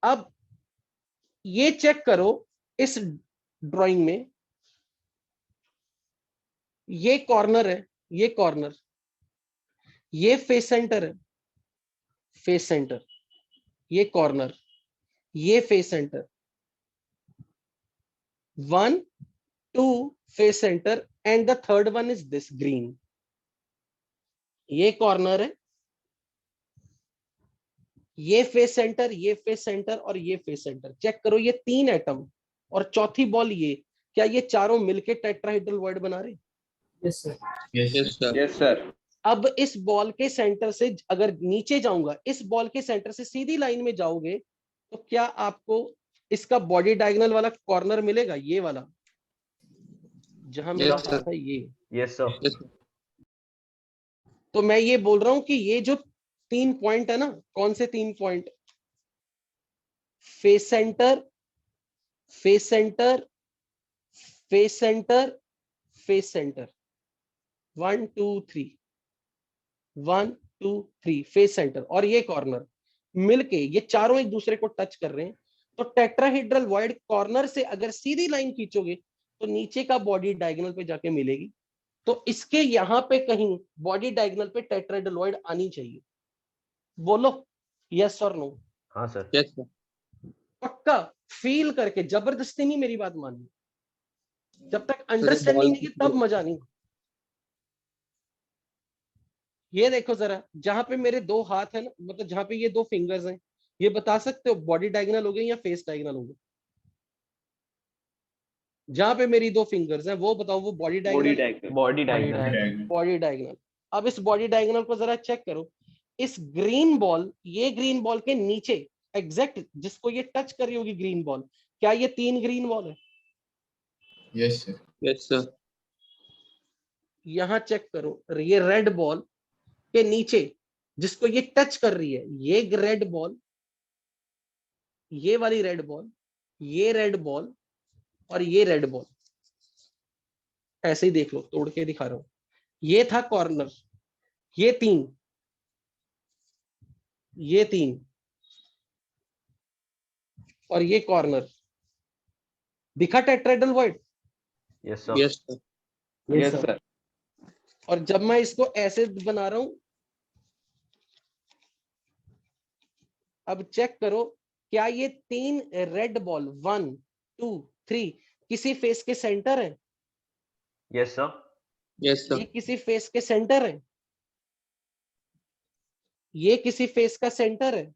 अब ये चेक करो इस ड्राइंग में, ये कॉर्नर है, ये कॉर्नर, ये फेस सेंटर है, फेस सेंटर, ये कॉर्नर, ये face centre, 1 2 face centre and the third one is this green. ये कॉर्नर है, ये फेस सेंटर, ये फेस सेंटर और ये फेस सेंटर। चेक करो ये 3 एटम और चौथी बॉल ये, क्या ये चारों मिलके टेट्राहेड्रल वॉइड बना रहे? Yes sir. Yes sir. Yes sir. अब इस बॉल के सेंटर से अगर नीचे जाऊंगा, इस बॉल के सेंटर से सीधी लाइन में जाओगे तो क्या आपको इसका बॉडी डायगोनल वाला कॉर्नर मिलेगा? ये वाला जहां मेरा हाथ है ये। Yes sir. तो मैं ये बोल रहा हूं कि ये जो 3 पॉइंट है ना, कौन से 3 point? Face centre, face centre, face centre, face centre, 1 2 3, 1 2 3 face centre और ये कॉर्नर मिलके ये चारों एक दूसरे को टच कर रहे हैं। तो टेट्राहेड्रल वॉइड कॉर्नर से अगर सीधी लाइन खींचोगे तो नीचे का बॉडी डायगोनल पे जाके मिलेगी। तो इसके यहां पे कहीं बॉडी डायगोनल पे टेट्राहेड्रल वॉइड आनी चाहिए। बोलो यस और नो। हाँ सर। Yes sir. पक्का फील करके, जबरदस्ती नहीं मेरी बात माननी, जब तक अंडरस्टैंडिंग नहीं तब मजा नहीं। ये देखो जरा, जहां पे मेरे 2 हाथ है ना, मतलब जहां पे ये 2 फिंगर्स हैं, ये बता सकते हो बॉडी डायगोनल हो गए या फेस डायगोनल हो गए? जहां पे मेरी 2 फिंगर्स हैं वो बताओ, वो body diagonal? Body diagonal. Body diagonal. अब इस बॉडी डायगोनल को जरा चेक करो, इस ग्रीन बॉल, ये ग्रीन बॉल के नीचे एग्जैक्ट जिसको ये टच कर रही होगी ग्रीन बॉल, क्या ये 3 ग्रीन बॉल है? Yes sir. Yes sir. यहां चेक करो, ये रेड बॉल के नीचे जिसको ये टच कर रही है, ये रेड बॉल, ये वाली रेड बॉल, ये रेड बॉल और ये रेड बॉल। ऐसे ही देख लो, तोड़ के दिखा रहा हूं। ये था कॉर्नर, ये 3, ये 3 और ये कॉर्नर। दिखा tetrahedral void? Yes sir. Yes sir. Yes sir. और जब मैं इसको ऐसे बना रहा हूं, अब चेक करो, क्या ये 3 रेड बॉल 1 2 3 किसी फेस के सेंटर है? Yes sir. यस ये सर। किसी फेस के सेंटर है? ये किसी फेस का सेंटर है?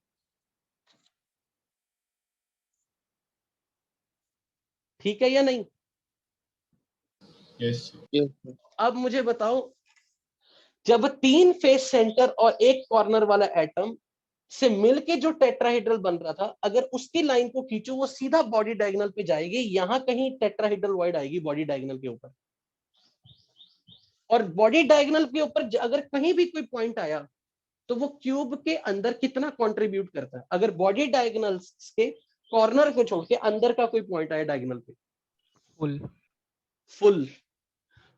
ठीक है या नहीं? Yes sir. Yes sir. अब मुझे बताओ, जब 3 फेस सेंटर और एक कॉर्नर वाला एटम से मिलके जो टेट्राहेड्रल बन रहा था, अगर उसकी लाइन को खींचो वो सीधा बॉडी डायगोनल पे जाएगी, यहां कहीं टेट्राहेड्रल वॉइड आएगी बॉडी डायगोनल के ऊपर। और बॉडी डायगोनल के ऊपर अगर कहीं भी कोई पॉइंट आया तो वो क्यूब के अंदर कितना कंट्रीब्यूट करता है। अगर बॉडी डायगोनल के कॉर्नर को छोड़ के अंदर का कोई पॉइंट आया डायगोनल पे, फुल।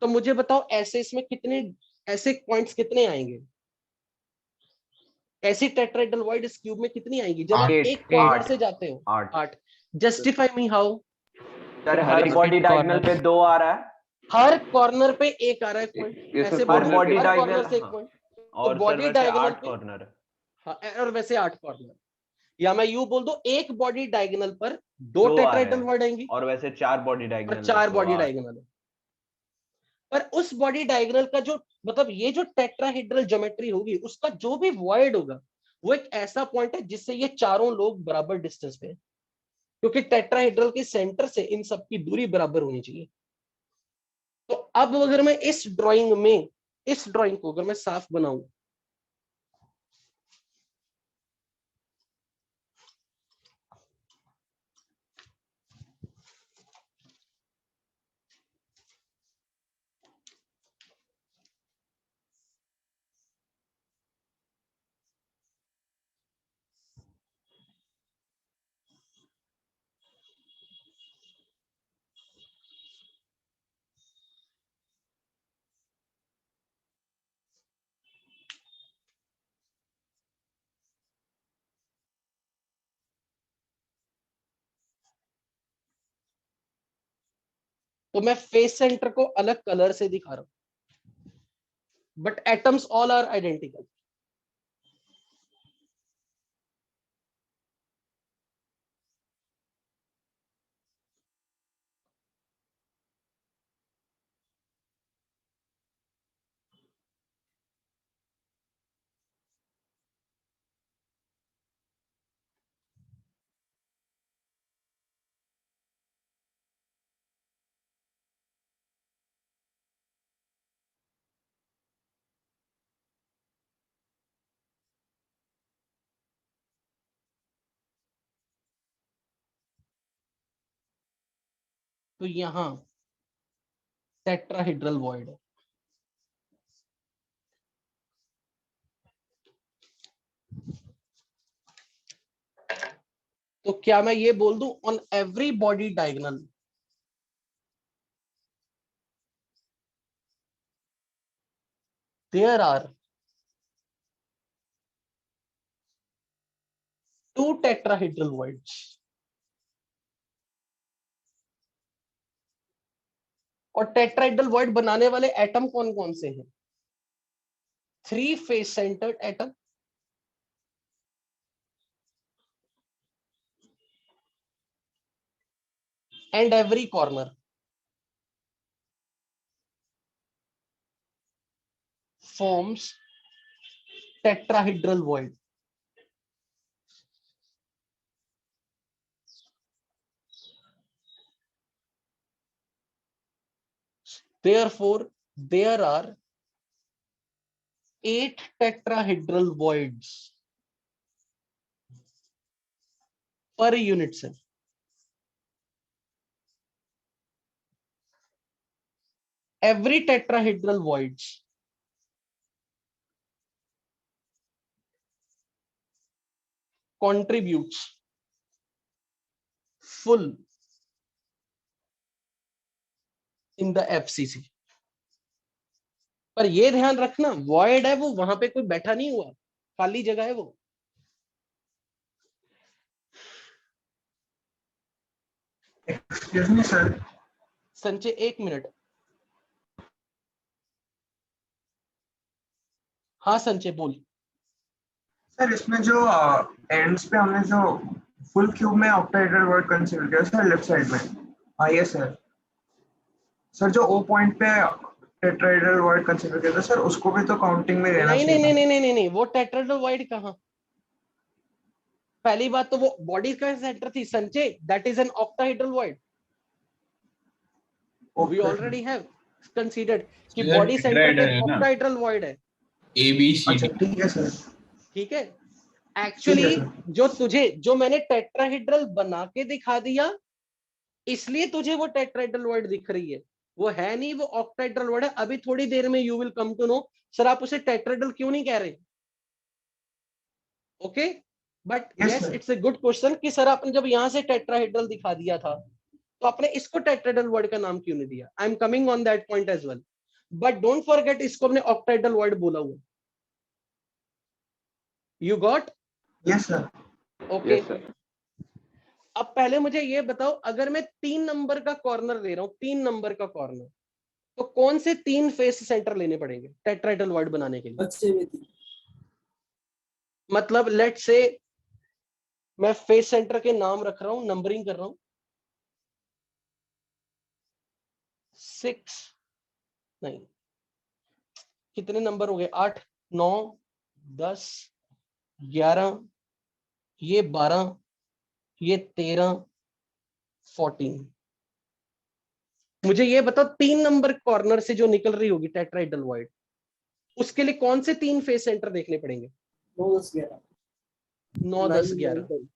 तो मुझे बताओ ऐसे इसमें कितने ऐसे पॉइंट्स कितने आएंगे, ऐसी टेट्राहेड्रल वॉइड इस क्यूब में कितनी आएंगी जब आप एक कॉर्नर से जाते हो? 8। Justify me how? Sir her body diagonal पे 2 आ रहा है, हर कॉर्नर पे एक आ रहा है पॉइंट, ऐसे बॉडी हर कॉर्नर से एक डायगोनल पॉइंट, और बॉडी सर डायगोनल 8 कॉर्नर। हाँ, और वैसे 8 कॉर्नर, या मैं यूं बोल दूं एक बॉडी डायगोनल पर 2 टेट्राहेड्रल वॉइड आएंगी और वैसे 4 बॉडी डायगोनल और 4 बॉडी डायगोनल है। पर उस बॉडी डायगोनल का जो मतलब ये जो टेट्राहेड्रल ज्योमेट्री होगी उसका जो भी वॉइड होगा वो एक ऐसा पॉइंट है जिससे ये चारों लोग बराबर डिस्टेंस पे है, क्योंकि टेट्राहेड्रल के सेंटर से इन सब की दूरी बराबर होनी चाहिए। तो अब अगर मैं इस ड्राइंग को अगर मैं साफ बनाऊं, तो मैं फेस सेंटर को अलग कलर से दिखा रहा हूं, but atoms all are identical. तो यहां टेट्राहेड्रल वॉइड है। तो क्या मैं ये बोल दूं on every body diagonal there are 2 tetrahedral voids, और टेट्राहेड्रल वॉइड बनाने वाले एटम कौन कौन से हैं? 3 face centred atom, and every corner forms tetrahedral void. Therefore, there are 8 tetrahedral voids per unit cell. Every tetrahedral voids contributes full in the FCC. पर ये ध्यान रखना void है वो, वहां पे कोई बैठा नहीं हुआ, खाली जगह है वो। Excuse me sir. Sanjay 1 minute. हाँ संजय बोल। सर इसमें जो एंड्स पे हमने जो फुल क्यूब में ऑक्टाहेड्रल वर्ड कंसीडर किया सर लेफ्ट साइड में, हाँ ये सर जो ओ पॉइंट पे टेट्राहेड्रल वर्ड कंसीडर किया था सर उसको भी तो काउंटिंग में रहना नहीं चाहिए। नहीं नहीं नहीं नहीं नहीं, वो टेट्राहेड्रल वॉइड कहाँ? पहली बात तो वो बॉडी का सेंटर थी Sanjay, that is an octahedral void. We already have considered कि बॉडी सेंटर पे ऑक्टाहेड्रल वॉइड है। अच्छा ठीक है सर। ठीक है, एक्चुअली जो मैंने टेट्राहेड्रल बना के दिखा दिया इसलिए तुझे वो टेट्राहेड्रल वॉइड दिख रही है, वो है नहीं, वो ऑक्टाहेड्रल वर्ड है। अभी थोड़ी देर में you will come to know sir आप उसे टेट्राहेड्रल क्यों नहीं कह रहे। Okay, but Yes, yes sir. It's a good question कि सर आपने जब यहां से टेट्राहेड्रल दिखा दिया था तो आपने इसको टेट्राहेड्रल वर्ड का नाम क्यों नहीं दिया। I am coming on that point as well, but don't forget इसको हमने ऑक्टाहेड्रल वर्ड बोला हुआ। You got? Yes, sir. Okay, Yes, sir. अब पहले मुझे ये बताओ, अगर मैं 3 नंबर का कॉर्नर ले रहा हूं, 3 नंबर का कॉर्नर, तो कौन से 3 फेस सेंटर लेने पड़ेंगे टेट्राहेड्रल वर्ड बनाने के लिए। बच्चे भी थी। मतलब लेट से मैं फेस सेंटर के नाम रख रहा हूं, नंबरिंग कर रहा हूं, 6 नहीं, कितने नंबर हो गए, 8 9 10 11, ये 12, ये 13 14। मुझे ये बताओ 3 नंबर कॉर्नर से जो निकल रही होगी टेट्राहेड्रल वर्ड, उसके लिए कौन से 3 फेस सेंटर देखने पड़ेंगे। 9 10 11 9 10 11।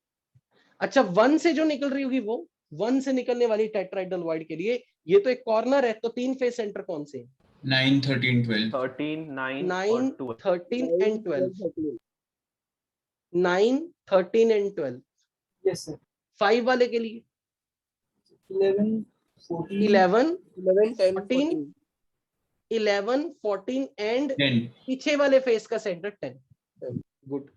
अच्छा 1 से जो निकल रही होगी, वो 1 से निकलने वाली टेट्राहेड्रल वर्ड के लिए ये तो एक कॉर्नर है, तो 3 फेस सेंटर कौन से हैं। 9 13 12 13 9 9 और 12 13 एंड 12। 9 13 एंड 12। यस सर 5 वाले के लिए 11 14 11 11 10 14 14 11 14 एंड 10 पीछे वाले फेस का सेंटर 10। गुड।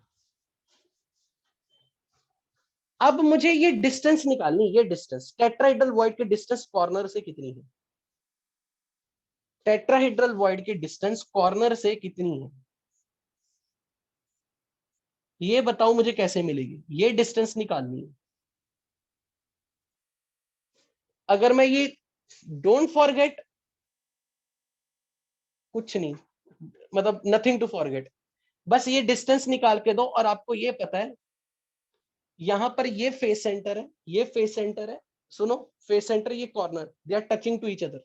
अब मुझे ये डिस्टेंस निकालनी, ये डिस्टेंस टेट्राहेड्रल वॉइड की डिस्टेंस कॉर्नर से कितनी है। टेट्राहेड्रल वॉइड की डिस्टेंस कॉर्नर से कितनी है, ये बताओ मुझे कैसे मिलेगी। ये डिस्टेंस निकालनी है। अगर मैं ये, डोंट फॉरगेट, कुछ नहीं, मतलब नथिंग टू फॉरगेट, बस ये डिस्टेंस निकाल के दो और आपको ये पता है यहां पर ये फेस सेंटर है, ये फेस सेंटर है, सुनो फेस सेंटर, ये corner, they are touching to each other.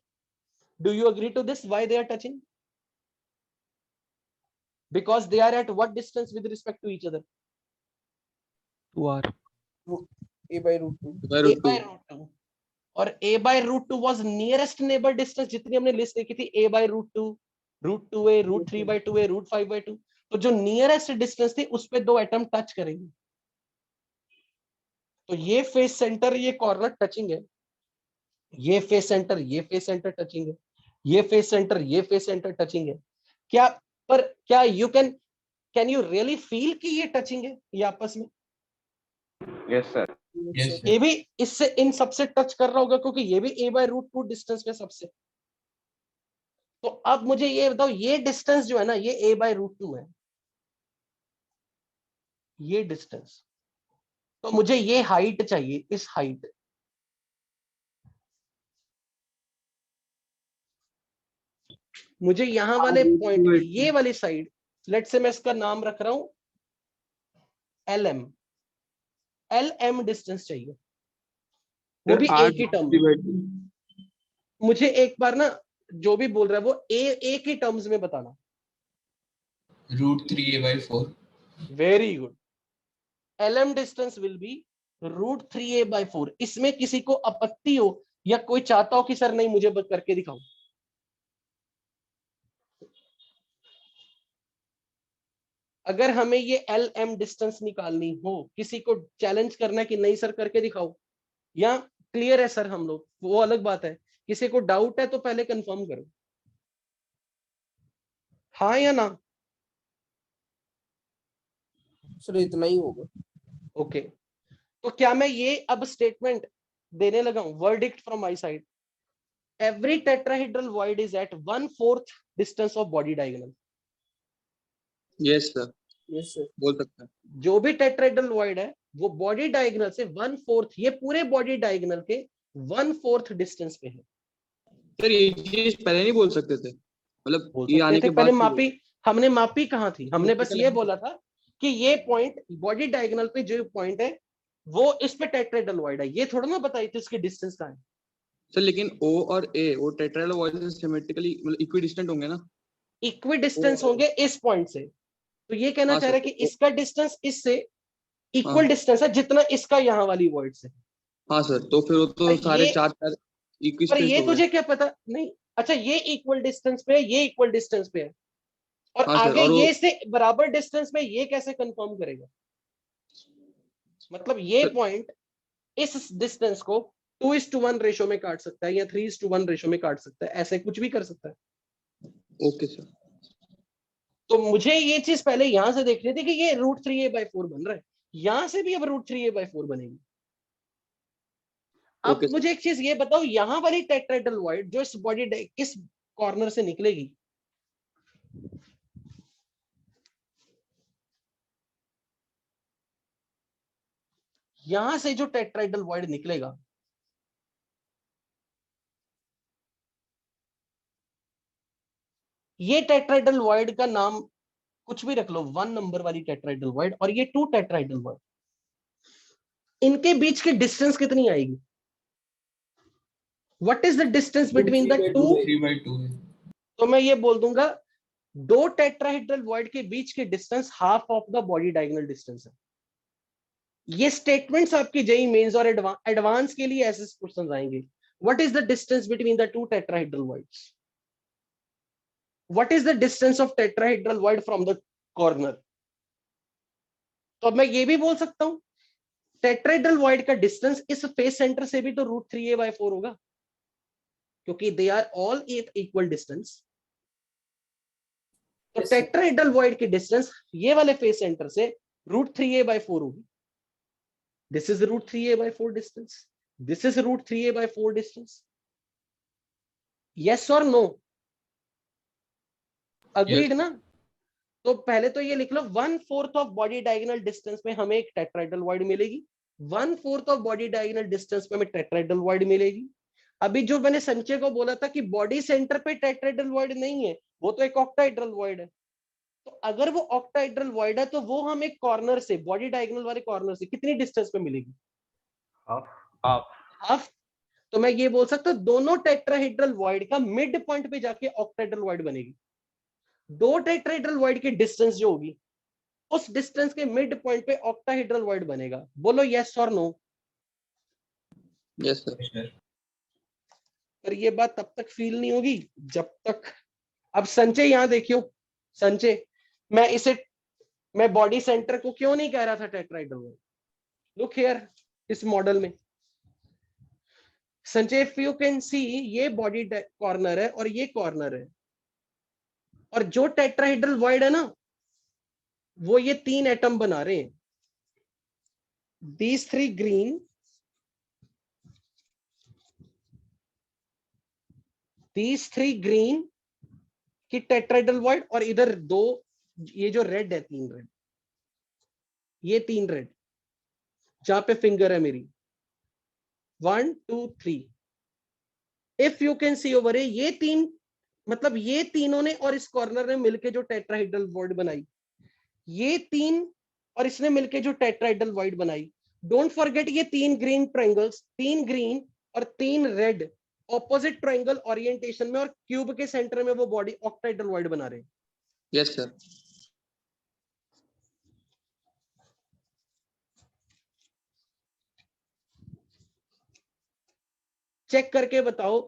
Do you agree to this, why they are touching, because they are at what distance with respect to each other. 2r a by root 2 by a root by 2 root 2 और a by root 2 was nearest neighbor distance, जितनी हमने list देखी थी, a by root 2, root 2a, root 3 by 2a, root 5 by 2, तो जो nearest distance थी उस पे 2 एटम टच करेंगे। तो ये फेस सेंटर, ये कॉर्नर टचिंग है, ये फेस सेंटर, ये फेस सेंटर टचिंग है, ये फेस सेंटर, ये फेस सेंटर टचिंग है। क्या पर क्या you can you really feel कि ये टचिंग है ये आपस में। Yes sir yes sir. ये भी इससे इन सबसे टच कर रहा होगा क्योंकि ये भी a by root 2 डिस्टेंस पे सबसे। तो अब मुझे ये बताओ, ये डिस्टेंस जो है ना, ये a by root 2 है, ये डिस्टेंस, तो मुझे ये हाइट चाहिए, इस हाइट, मुझे यहां वाले पॉइंट, ये वाली साइड, लेट से मैं इसका नाम रख रहा हूं LM, LM डिस्टेंस चाहिए, वो भी एक ही टर्म में। मुझे एक बार ना जो भी बोल रहा है वो एक ही टर्म्स में बताना। root 3a by 4 very good. LM distance will be root 3a by 4। इसमें किसी को आपत्ति हो या कोई चाहता हो कि सर नहीं मुझे करके दिखाओ। अगर हमें ये LM डिस्टेंस निकालनी हो, किसी को चैलेंज करना है कि नहीं सर करके दिखाओ, या क्लियर है सर हम लोग, वो अलग बात है। किसी को डाउट है तो पहले कंफर्म करो, हाँ या ना। सर इतना ही होगा। ओके तो क्या मैं ये अब स्टेटमेंट देने लगा हूं, verdict from my side, every tetrahedral void is at 1/4 distance of body diagonal. Yes sir, yes sir बोल सकता है। जो भी टेट्राहेड्रल वॉइड है वो बॉडी डायगोनल से 1/4, ये पूरे बॉडी डायगोनल के 1/4 डिस्टेंस पे है। सर ये चीज पहले नहीं बोल सकते थे, मतलब बोल ये सकते आने थे के पहले, बाद मापी हमने मापी कहाँ थी, हमने बस ये बोला था कि ये पॉइंट बॉडी डायगोनल पे जो पॉइंट है वो इस पे टेट्राहेड्रल वॉइड है, ये थोड़ा ना बताई थी इसकी डिस्टेंस कहाँ है। सर लेकिन O और A वो टेट्राहेड्रल वॉइड से सिमेट्रिकली मतलब इक्विडिस्टेंट होंगे ना। इक्वी डिस्टेंस होंगे इस पॉइंट से, तो ये कहना हाँ चाह सर, रहा है कि इसका डिस्टेंस इससे इक्वल हाँ। डिस्टेंस है जितना इसका यहाँ वाली वॉइड से। हाँ सर, तो फिर वो तो भाई सारे ये- चार पर इक्विस्पेस ये हो गए। तुझे क्या पता नहीं। अच्छा ये इक्वल डिस्टेंस पे है, ये इक्वल डिस्टेंस पे है, और हाँ सर, आगे और वो ये से बराबर डिस्टेंस में ये कैसे कंफर्म करेगा? मतलब ये सर, पॉइंट इस डिस्टेंस को 2:1 रेशो में काट सकता है या 3:1 रेशो में काट सकता है, ऐसे कुछ भी कर सकता है। Okay sir. तो मुझे ये चीज पहले यहां से देखनी थी कि ये √3a/4 बन रहा है, यहां से भी अब √3a/4 बनेगी। अब ओके सर। मुझे एक चीज ये बताओ, यहां वाली टेट्राहेड्रल वॉइड जो इस बॉडी इस कॉर्नर से निकलेगी, यहां से जो टेट्राहेड्रल वॉइड निकलेगा, ये टेट्राहेड्रल वॉइड का नाम कुछ भी रख लो, 1 नंबर वाली टेट्राहेड्रल वॉइड, और ये 2 टेट्राहेड्रल वॉइड, इनके बीच की डिस्टेंस कितनी आएगी? What is the distance between the two? 3/2 है। तो मैं ये बोल दूंगा 2 टेट्राहेड्रल वॉइड के बीच की distance half of the body diagonal distance है। ये स्टेटमेंट्स आपकी जेईई मेंस और एडवांस के लिए ऐसे क्वेश्चंस आएंगे। What is the distance between the 2 tetrahedral voids? What is the distance of tetrahedral void from the corner? तो अब मैं ये भी बोल सकता हूं टेट्राहेड्रल वॉइड का डिस्टेंस इस फेस सेंटर से भी तो √3a/4 होगा, क्योंकि they are all at equal distance. तो Yes, sir. टेट्राहेड्रल वॉइड की डिस्टेंस ये वाले फेस सेंटर से √3a/4 होगी। This is √3a/4 distance, this is √3a/4 distance. Yes और नो? अग्रीड ना? तो पहले तो ये लिख लो 1/4 ऑफ बॉडी डायगोनल डिस्टेंस में हमें एक टेट्राहेड्रल वॉइड मिलेगी, 1/4 ऑफ बॉडी डायगोनल डिस्टेंस में हमें टेट्राहेड्रल वॉइड मिलेगी। अभी जो मैंने संचय को बोला था कि बॉडी सेंटर पे टेट्राहेड्रल वॉइड नहीं है, वो तो एक ऑक्टाहेड्रल वॉइड है। तो अगर वो ऑक्टाहेड्रल वॉइड है तो वो हम एक कॉर्नर से, बॉडी डायगोनल वाले कॉर्नर से कितनी डिस्टेंस पे मिलेगी? हाफ। तो मैं ये बोल सकता हूं दोनों टेट्राहेड्रल वॉइड का मिड पॉइंट पे जाके ऑक्टाहेड्रल वॉइड बनेगी। 2 टेट्राहेड्रल वॉइड की डिस्टेंस जो होगी उस डिस्टेंस के मिड पॉइंट पे ऑक्टाहेड्रल वॉइड बनेगा। बोलो यस और नो? Yes sir. पर ये बात तब तक फील नहीं होगी जब तक, अब संचय यहां देखियो, संचय मैं बॉडी सेंटर को क्यों नहीं कह रहा था टेट्राहेड्रल वॉइड? लुक हियर, इस मॉडल में संचय इफ यू कैन सी, ये बॉडी कॉर्नर है और ये कॉर्नर है, और जो टेट्राहेड्रल वॉइड है ना वो ये 3 एटम बना रहे हैं। these 3 green, these 3 green की टेट्राहेड्रल वॉइड, और इधर 2 ये जो रेड है, 3 रेड, ये 3 रेड जहां पे फिंगर है मेरी 1 2 3, if you can see over, ये 3 मतलब ये तीनों ने और इस कॉर्नर ने मिलके जो टेट्राहेड्रल वॉइड बनाई, ये 3 और इसने मिलके जो टेट्राहेड्रल वॉइड बनाई। डोंट फॉरगेट ये 3 ग्रीन ट्रायंगल्स, 3 ग्रीन और 3 रेड ऑपोजिट ट्रायंगल ओरिएंटेशन में, और क्यूब के सेंटर में वो बॉडी ऑक्टाहेड्रल वॉइड बना रहे हैं। Yes sir. चेक करके बताओ,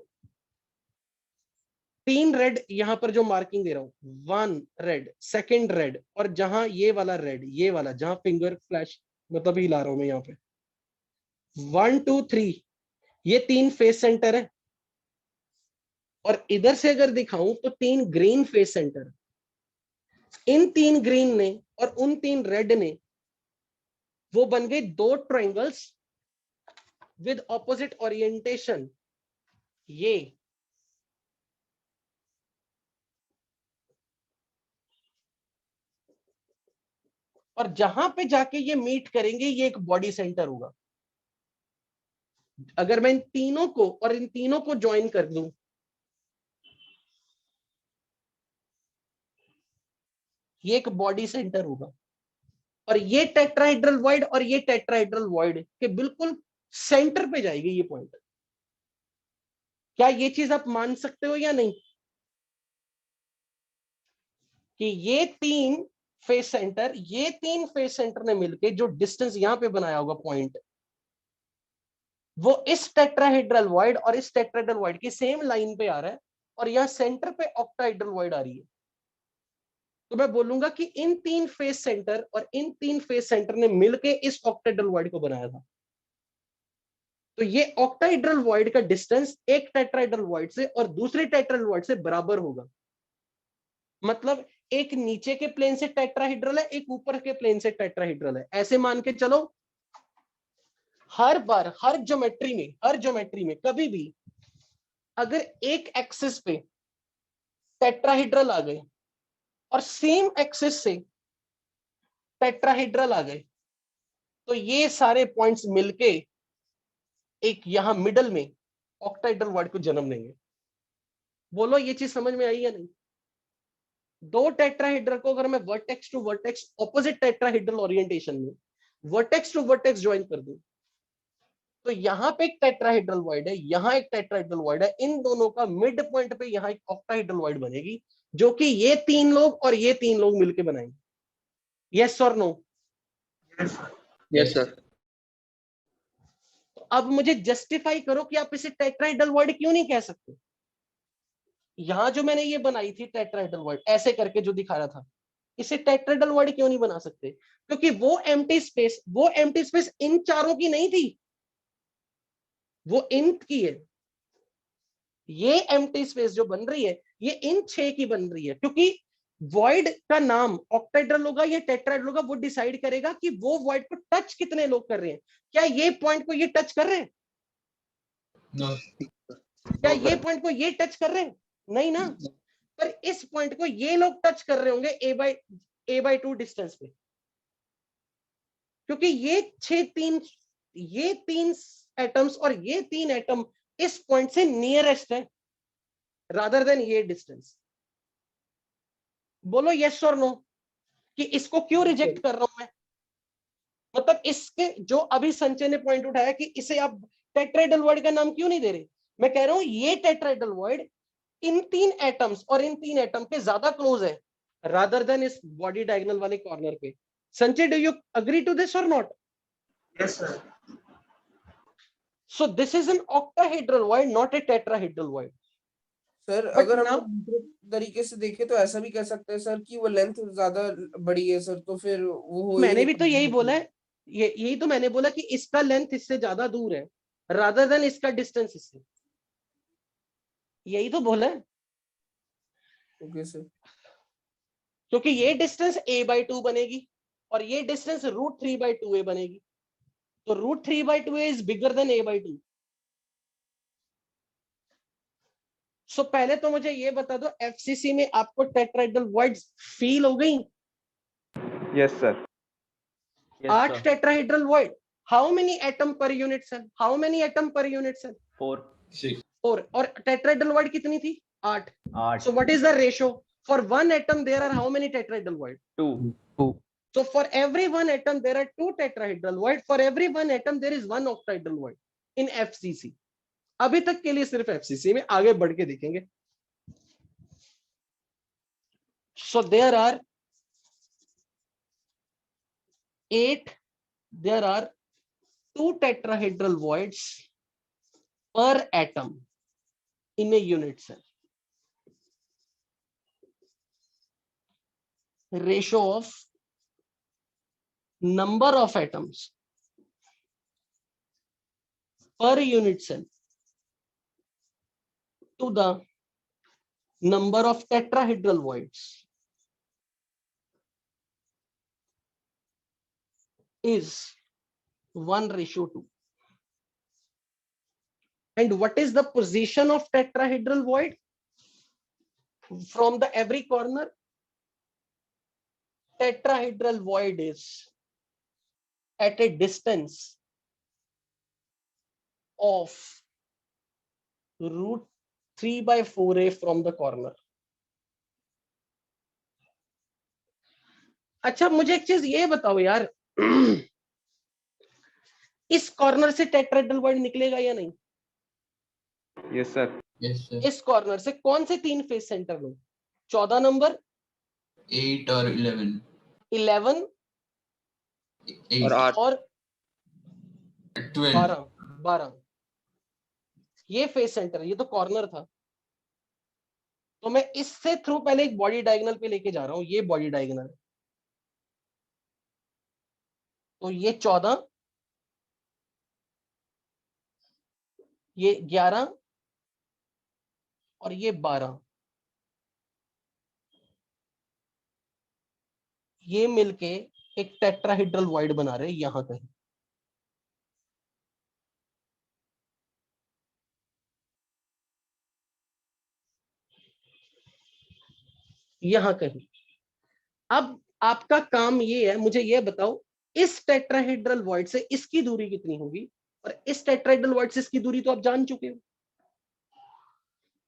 3 रेड यहां पर जो मार्किंग दे रहा हूं, 1 रेड, 2nd रेड, और जहां ये वाला रेड, ये वाला जहां फिंगर फ्लैश मतलब हिला रहा हूं मैं यहाँ पे 1 2 3, ये 3 फेस सेंटर है, और इधर से अगर दिखाऊं तो 3 ग्रीन फेस सेंटर। इन 3 ग्रीन ने और उन 3 रेड ने वो बन गए 2 ट्रायंगल्स विद ऑपोजिट ओरिएंटेशन। ये और जहां पे जाके ये मीट करेंगे ये एक बॉडी सेंटर होगा। अगर मैं इन तीनों को और इन तीनों को ज्वाइन कर दूं, ये एक बॉडी सेंटर होगा, और ये टेट्राहेड्रल वॉइड और ये टेट्राहेड्रल वॉइड के बिल्कुल सेंटर पे जाएगी ये पॉइंट। क्या ये चीज आप मान सकते हो या नहीं कि ये 3 फेस सेंटर, ये 3 फेस सेंटर ने मिलके जो डिस्टेंस यहां पे बनाया होगा पॉइंट, वो इस टेट्राहेड्रल वॉइड और इस टेट्राहेड्रल वॉइड की सेम लाइन पे आ रहा है और यहाँ सेंटर पे ऑक्टाहेड्रल वॉइड आ रही है। तो मैं बोलूंगा कि इन तीन फेस सेंटर और इन तीन फेस सेंटर ने मिलके इस ऑक्टाहेड्रल वॉइड को बनाया था। तो ये ऑक्टाहेड्रल वॉइड का डिस्टेंस एक टेट्राहेड्रल वॉइड से और दूसरे टेट्राहेड्रल वॉइड से बराबर होगा। मतलब एक नीचे के प्लेन से टेट्राहेड्रल है, एक ऊपर के प्लेन से टेट्राहेड्रल है। ऐसे मान के चलो हर बार हर ज्योमेट्री में कभी भी अगर एक एक्सिस पे टेट्राहेड्रल आ गए और सेम एक्सिस से टेट्राहेड्रल आ गए तो ये सारे पॉइंट्स मिलके एक यहां मिडल में ऑक्टाहेड्रल वॉइड को जन्म देंगे। बोलो ये चीज समझ में आई या नहीं? दो टेट्राहेड्रल को अगर मैं vertex to vertex opposite tetrahedral orientation में वर्टेक्स टू वर्टेक्स ज्वाइन कर दूं तो यहाँ पे एक टेट्राहेड्रल वॉइड है, यहाँ एक टेट्राहेड्रल वॉइड है, इन दोनों का मिड पॉइंट पे यहाँ एक ऑक्टाहेड्रल वॉइड बनेगी जो कि ये तीन लोग और ये तीन लोग मिलके बनाएंगे। यस और नो? Yes sir. अब मुझे जस्टिफाई करो कि आप इसे टेट्राहेड्रल वॉइड क्यों नहीं कह सकते। यहां जो मैंने ये बनाई थी टेट्राहेड्रल वॉइड ऐसे करके जो दिखा रहा था, इसे टेट्राहेड्रल वॉइड क्यों नहीं बना सकते? क्योंकि वो एम्प्टी स्पेस इन चारों की नहीं थी, वो इन की है। ये एम्प्टी स्पेस जो बन रही है ये इन 6 की बन रही है, क्योंकि वॉइड का नाम ऑक्टाहेड्रल होगा या टेट्राहेड्रल होगा वो डिसाइड करेगा कि वो वॉइड को टच कितने लोग कर रहे हैं। क्या ये पॉइंट को ये टच कर रहे हैं? No. क्या ये पॉइंट को ये टच कर रहे हैं? नहीं ना। पर इस पॉइंट को ये लोग टच कर रहे होंगे a/2 डिस्टेंस पे, क्योंकि ये तीन एटम्स और ये तीन एटम इस पॉइंट से नियरेस्ट है रादर देन ये डिस्टेंस। बोलो यस और नो कि इसको क्यों रिजेक्ट कर रहा हूं मैं? मतलब इसके जो अभी संजय ने पॉइंट उठाया कि इसे आप टेट्राहेड्रल वॉइड का नाम क्यों नहीं दे रहे, मैं कह रहा हूं ये टेट्राहेड्रल वॉइड इन तीन एटम्स और इन तीन एटम के ज्यादा क्लोज है रादर देन इस बॉडी डायगोनल वाले कॉर्नर पे। Sanjay, do you agree to this और not? Yes, sir. So this is an octahedral void, not a tetrahedral void. Sir But अगर हम now- दूसरे तरीके से देखें तो ऐसा भी कह सकते हैं सर कि वो लेंथ ज्यादा बड़ी है सर, तो फिर वो हो ही मैंने नहीं भी तो यही बोला है, यही तो मैंने बोला कि इसका लेंथ इससे ज्यादा दूर है रादर देन इसका डिस्टेंस इससे, यही तो बोला है। Okay sir. क्योंकि ये डिस्टेंस a/2 बनेगी और ये डिस्टेंस √3/2a बनेगी, तो √3/2a is bigger than a/2। सो पहले तो मुझे ये बता दो, एफसीसी में आपको टेट्राहेड्रल वॉइड्स फील हो गई? Yes sir. 8 tetrahedral void, how many atom per unit cell? How many atom per unit cell? 4 6 और टेट्राहेड्रल वॉइड कितनी थी? 8। 8 So what is the ratio? For one atom there are how many tetrahedral void? 2 So for every one atom there are 2 tetrahedral void. For every one atom there is 1 octahedral void in FCC. अभी तक के लिए सिर्फ FCC में, आगे बढ़ के देखेंगे। So there are 2 tetrahedral voids per atom in a unit cell. Ratio of number of atoms per unit cell to the number of tetrahedral voids is 1:2. And what is the position of tetrahedral void from the every corner? Tetrahedral void is at a distance of √3/4a from the corner. अच्छा, मुझे एक चीज ये बताओ यार, इस corner से tetrahedral void निकलेगा या नहीं? Yes sir. Yes, sir. इस कॉर्नर से कौन से 3 फेस सेंटर लो? 14 नंबर, 8 और 11. 11 और 8 8 और 12. 12। ये फेस सेंटर, ये तो कॉर्नर था, तो मैं इससे थ्रू पहले एक बॉडी डायगोनल पे लेके जा रहा हूं, ये बॉडी डायगोनल, तो ये 14, ये 11 और ये 12, ये मिलके एक टेट्राहेड्रल वॉइड बना रहे हैं यहां कहीं। यहां कहीं। अब आपका काम ये है, मुझे ये बताओ इस टेट्राहेड्रल वॉइड से इसकी दूरी कितनी होगी, और इस टेट्राहेड्रल वॉइड से इसकी दूरी तो आप जान चुके हो।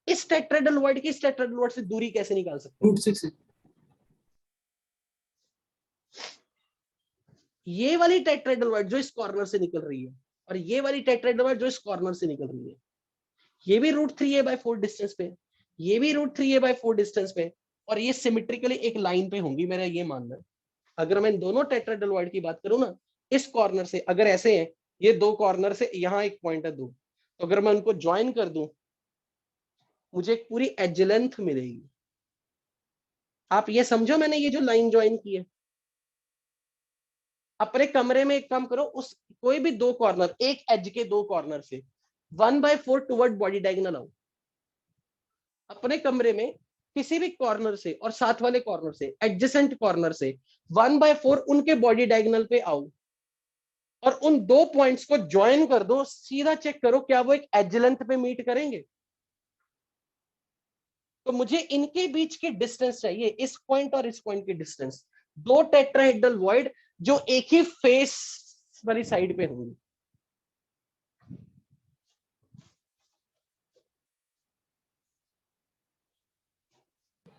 इस टेट्राहेड्रल वॉइड की इस टेट्राहेड्रल वॉइड से दूरी कैसे निकाल सकते हो? √6 ये वाली टेट्राहेड्रल वॉइड जो इस कॉर्नर से निकल रही है, और ये वाली टेट्राहेड्रल वॉइड जो इस कॉर्नर से निकल रही है, ये भी √3a/4 डिस्टेंस पे, ये भी √3a/4 डिस्टेंस पे, और ये सिमेट्रिकली एक लाइन पे होंगी, मेरा ये मानना है। अगर मैं इन दोनों टेट्राहेड्रल वॉइड की बात करूं ना, इस कॉर्नर से अगर ऐसे हैं, ये दो कॉर्नर से यहाँ एक पॉइंट है 2, तो अगर मैं उनको ज्वाइन कर दूं, मुझे एक पूरी एज लेंथ मिलेगी। आप ये समझो, मैंने ये जो लाइन ज्वाइन की है, अपने कमरे में एक काम करो, उस कोई भी दो कॉर्नर, एक एज के दो कॉर्नर से 1/4 टुवर्ड बॉडी डायगोनल आओ। अपने कमरे में किसी भी कॉर्नर से और साथ वाले कॉर्नर से, एडजेसेंट कॉर्नर से 1/4 उनके बॉडी डायगोनल पे आओ, और उन दो पॉइंट्स को ज्वाइन कर दो। सीधा चेक करो क्या वो एक एज लेंथ पे मीट करेंगे। तो मुझे इनके बीच की डिस्टेंस चाहिए, इस पॉइंट और इस पॉइंट की डिस्टेंस, दो टेट्राहेड्रल वॉइड जो एक ही फेस वाली साइड पे होंगी।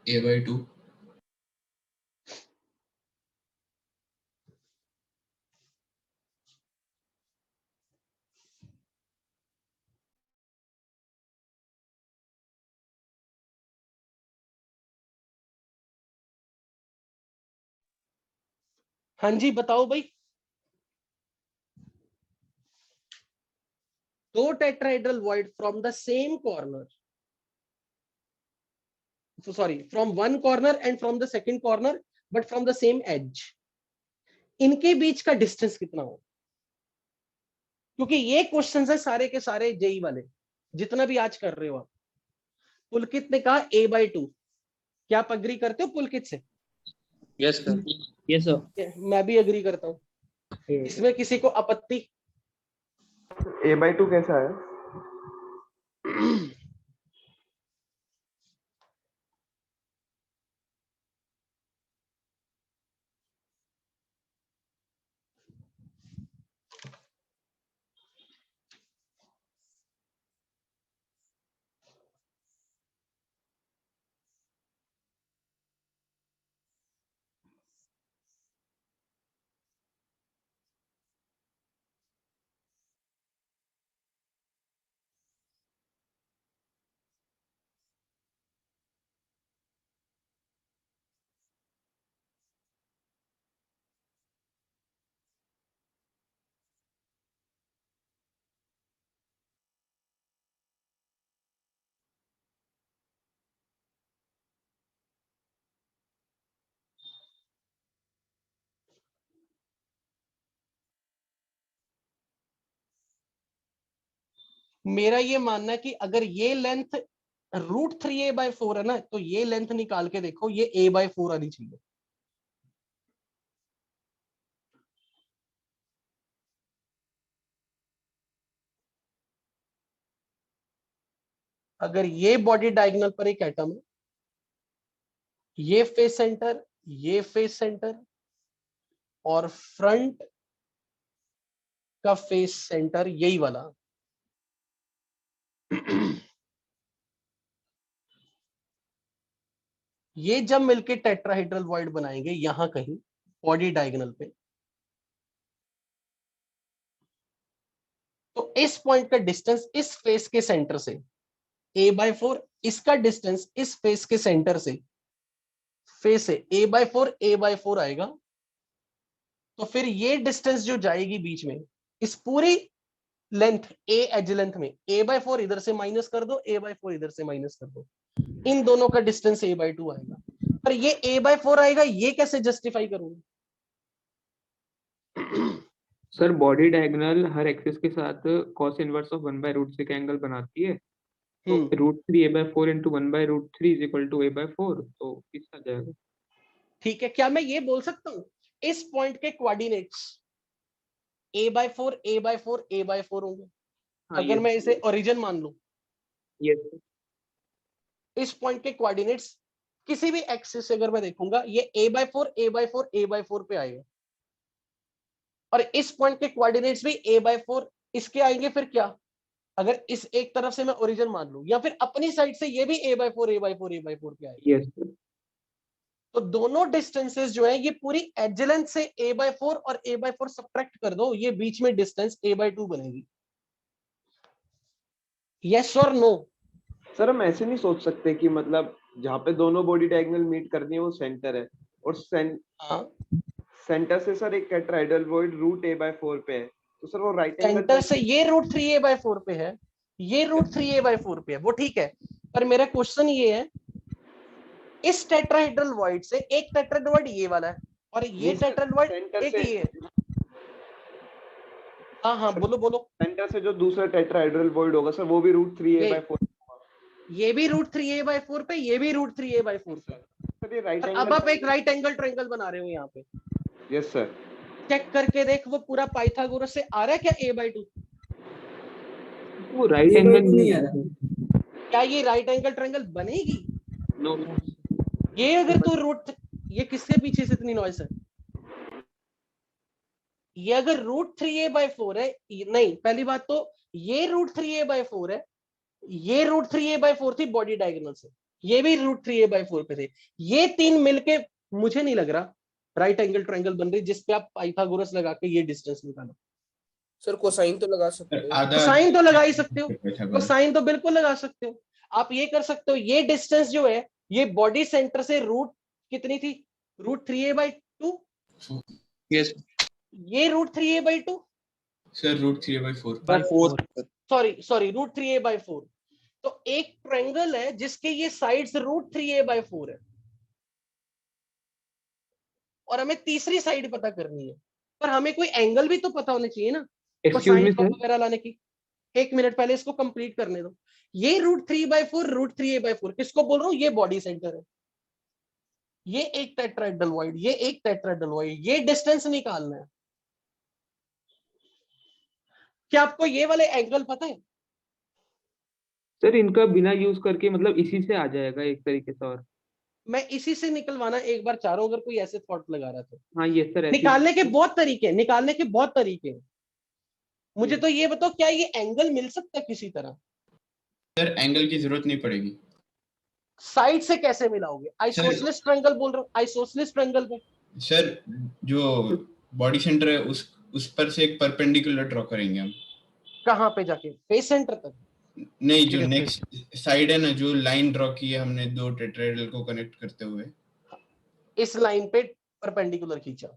a/2 हाँ जी बताओ भाई। दो tetrahedral void from the same corner, sorry from one corner and from the second corner, but from the same edge, इनके बीच का डिस्टेंस कितना हो? क्योंकि ये क्वेश्चंस है सारे के सारे जेई वाले, जितना भी आज कर रहे हो आप। पुलकित ने कहा a/2, क्या आप अग्री करते हो पुलकित से? Yes sir. Yes sir. मैं भी अग्री करता हूँ। इसमें किसी को आपत्ति? a/2 कैसा है? मेरा ये मानना है कि अगर ये लेंथ √3a/4 है ना, तो ये लेंथ निकाल के देखो, ये a/4 आनी चाहिए। अगर ये बॉडी डायगोनल पर एक एटम है, ये फेस सेंटर, ये फेस सेंटर, और फ्रंट का फेस सेंटर यही वाला, ये जब मिलके टेट्राहेड्रल वॉइड बनाएंगे यहां कहीं बॉडी डायगोनल पे, तो इस पॉइंट का डिस्टेंस इस फेस के सेंटर से a/4, इसका डिस्टेंस इस फेस के सेंटर से फेस से a/4 आएगा। तो फिर ये डिस्टेंस जो जाएगी बीच में, इस पूरी लेंथ a एज लेंथ में a/4 इधर से माइनस कर दो, a/4 इधर से माइनस कर दो, इन दोनों का डिस्टेंस a/2 आएगा। पर ये a/4 आएगा, ये कैसे जस्टिफाई करूंगा? सर बॉडी डायगोनल हर एक्सिस के साथ cos इनवर्स ऑफ 1/√6 का एंगल बनाती है, तो √3 a/4 into 1/√3 is equal to a/4, तो कितना जाएगा? ठीक है, क्या मैं ये बोल सकता हूँ इस पॉइंट के कोऑर्डिनेट्स a/4 a/4 a/4 होंगे? हाँ, अगर yes, मैं इसे ओरिजिन मान लूं, yes, sir. इस पॉइंट के कोऑर्डिनेट्स किसी भी एक्सिस से अगर मैं देखूंगा, ये a/4 a/4 a/4 पे आएगा, और इस पॉइंट के कोऑर्डिनेट्स भी a/4 इसके आएंगे। फिर क्या, अगर इस एक तरफ से मैं ओरिजिन मान लूं, या फिर अपनी साइड से ये भी a/4 a/4 a/4 पे आएगा। Yes, sir. तो दोनों डिस्टेंसेस जो है, ये पूरी एज लेंथ से a/4 और a/4 सब्ट्रैक्ट कर दो, ये बीच में डिस्टेंस a/2 बनेगी। यस और नो? सर हम ऐसे नहीं सोच सकते कि मतलब जहाँ पे दोनों बॉडी डायगोनल मीट करनी है वो सेंटर है, और सेंटर से सर एक टेट्राहेड्रल वॉइड √a/4 पे है, तो सर वो राइट एंगल सेंटर से ये √3a/4 पे है, ये √3a/4 पे है, वो ठीक है। पर मेरा क्वेश्चन ये है, इस टेट्राहेड्रल वॉइड से एक टेट्राहेड्रल वॉइड ये वाला है, और ये टेट्राहेड्रल वॉइड एक ये है। हाँ हाँ, बोलो बोलो। सेंटर से जो दूसरा टेट्राहेड्रल वॉइड होगा सर, वो भी √3a/4, ये भी √3a/4 पे, ये भी √3a/4 पे। सर ये राइट एंगल, अब आप एक राइट एंगल ट्रायंगल बना रहे हो यहाँ पे। Yes sir. चेक करके देख, वो पूरा पाइथागोरस से आ रहा है क्या a/2? वो राइट एंगल नहीं आ रहा। क्या ये राइट एंगल ट्रायंगल बनेगी? नो, ये अगर तू ये किसके पीछे से इतनी नॉइस है? ये अगर √3a/4 है, नहीं, पहली बात तो ये √3a/4 है, ये √3a/4 थी बॉडी डायगोनल से, ये भी √3a/4 पे थे, ये तीन मिलके मुझे नहीं लग रहा राइट एंगल ट्रायंगल बन रही जिसपे आप पाइथागोरस लगा के ये डिस्टेंस निकालो। सर कोसाइन तो लगा सकते हो। कोसाइन तो लगा ही सकते हो, कोसाइन तो बिल्कुल लगा सकते हो। आप ये कर सकते हो, ये डिस्टेंस जो है, ये बॉडी सेंटर से कितनी थी? √3a/2। यस ये √3a/2, sir √3a/4 sorry √3a/4। तो एक ट्रायंगल है जिसके ये साइड्स √3a/4 है, और हमें तीसरी साइड पता करनी है, पर हमें कोई एंगल भी तो पता होने चाहिए ना, एक्सक्यूज मी कोसाइन सर, वगैरह लाने की। एक मिनट, पहले इसको कंप्लीट करने दो। ये √3/4 √3a/4 किसको बोल रहा हूँ? ये बॉडी सेंटर है, ये एक टेट्राहेड्रल वॉइड, ये एक टेट्राहेड्रल वॉइड, ये डिस्टेंस निकालना है। क्या आपको ये वाले एंगल पता है? सर इनका बिना यूज करके मतलब इसी से आ जाएगा एक तरीके से, और मैं इसी से निकलवाना एक बार चाह रहा हूं, अगर कोई ऐसे थॉट लगा रहा था। हाँ ये सर निकालने के बहुत तरीके हैं। मुझे तो ये बताओ, क्या ये एंगल मिल सकता है किसी तरह? सर एंगल की जरूरत नहीं पड़ेगी। साइड से कैसे मिलाओगे? आइसोसेलेस ट्रायंगल बोल रहा हूं, आइसोसेलेस ट्रायंगल पे। सर जो बॉडी सेंटर है उस पर से एक परपेंडिकुलर ड्रॉ करेंगे हम। कहां पे जाके? फेस सेंटर तक? नहीं, जो नेक्स्ट साइड है ना, जो लाइन ड्रॉ की है हमने दो टेट्राहेड्रल को कनेक्ट करते हुए, इस लाइन पे परपेंडिकुलर खींचा।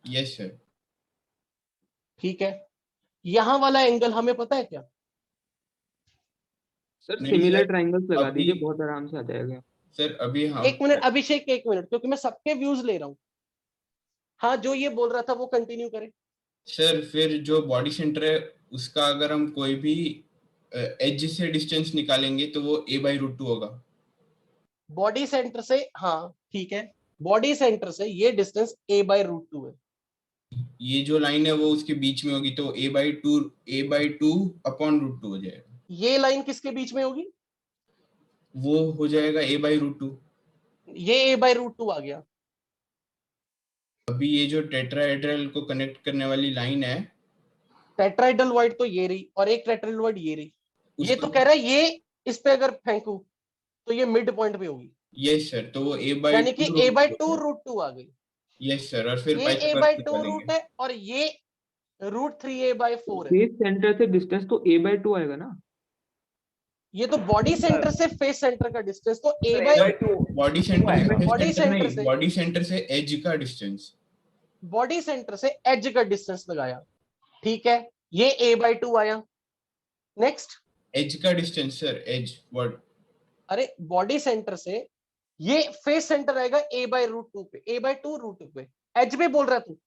Yes sir. ठीक है, यहां वाला एंगल हमें पता है क्या? सर नहीं सिमिलर सर, ट्रायंगल्स लगा अभी- दीजिए, बहुत आराम से आ जाएगा। सर अभी हाँ, एक मिनट अभिषेक, एक मिनट, क्योंकि मैं सबके व्यूज ले रहा हूं। हाँ, जो ये बोल रहा था वो कंटिन्यू करें। सर फिर जो बॉडी सेंटर है उसका अगर हम कोई भी एज से डिस्टेंस निकालेंगे तो वो a/√2 होगा। बॉडी सेंटर से, हाँ ठीक है, बॉडी सेंटर से ये डिस्टेंस a/√2 है। ये जो लाइन है वो उसके बीच में होगी, तो a/2 अपॉन √2 हो जाएगा। ये लाइन किसके बीच में होगी? वो हो जाएगा a/√2। ये a/√2 आ गया। अभी ये जो टेट्राहेड्रल को कनेक्ट करने वाली लाइन है, टेट्राहेड्रल वॉइड तो ये रही, और एक टेट्राहेड्रल वॉइड ये रही। ये तो उसको- कह रहा है ये इस पे अगर फेंकू तो ये मिड पॉइंट पे होगी, यस सर, तो वो यानी कि a/2 √2 आ गई। यस सर, और फिर ये पाइथागोरस a/2 निकालेंगे। रूट है, और ये √3a/4 है। फेस सेंटर से डिस्टेंस तो a/2 आएगा ना? ये तो बॉडी सेंटर से फेस सेंटर का डिस्टेंस, तो a/2 बॉडी सेंटर से बॉडी सेंटर से एज का डिस्टेंस। बॉडी सेंटर से एज का डिस्टेंस लगाया, ठीक है। ये a/2 आया। नेक्स्ट, एज का डिस्टेंस सर, एज व्हाट? अरे बॉडी सेंटर से ये फेस सेंटर आएगा a/√2 पे, a/2√2 पे। एज पे बोल रहा तू?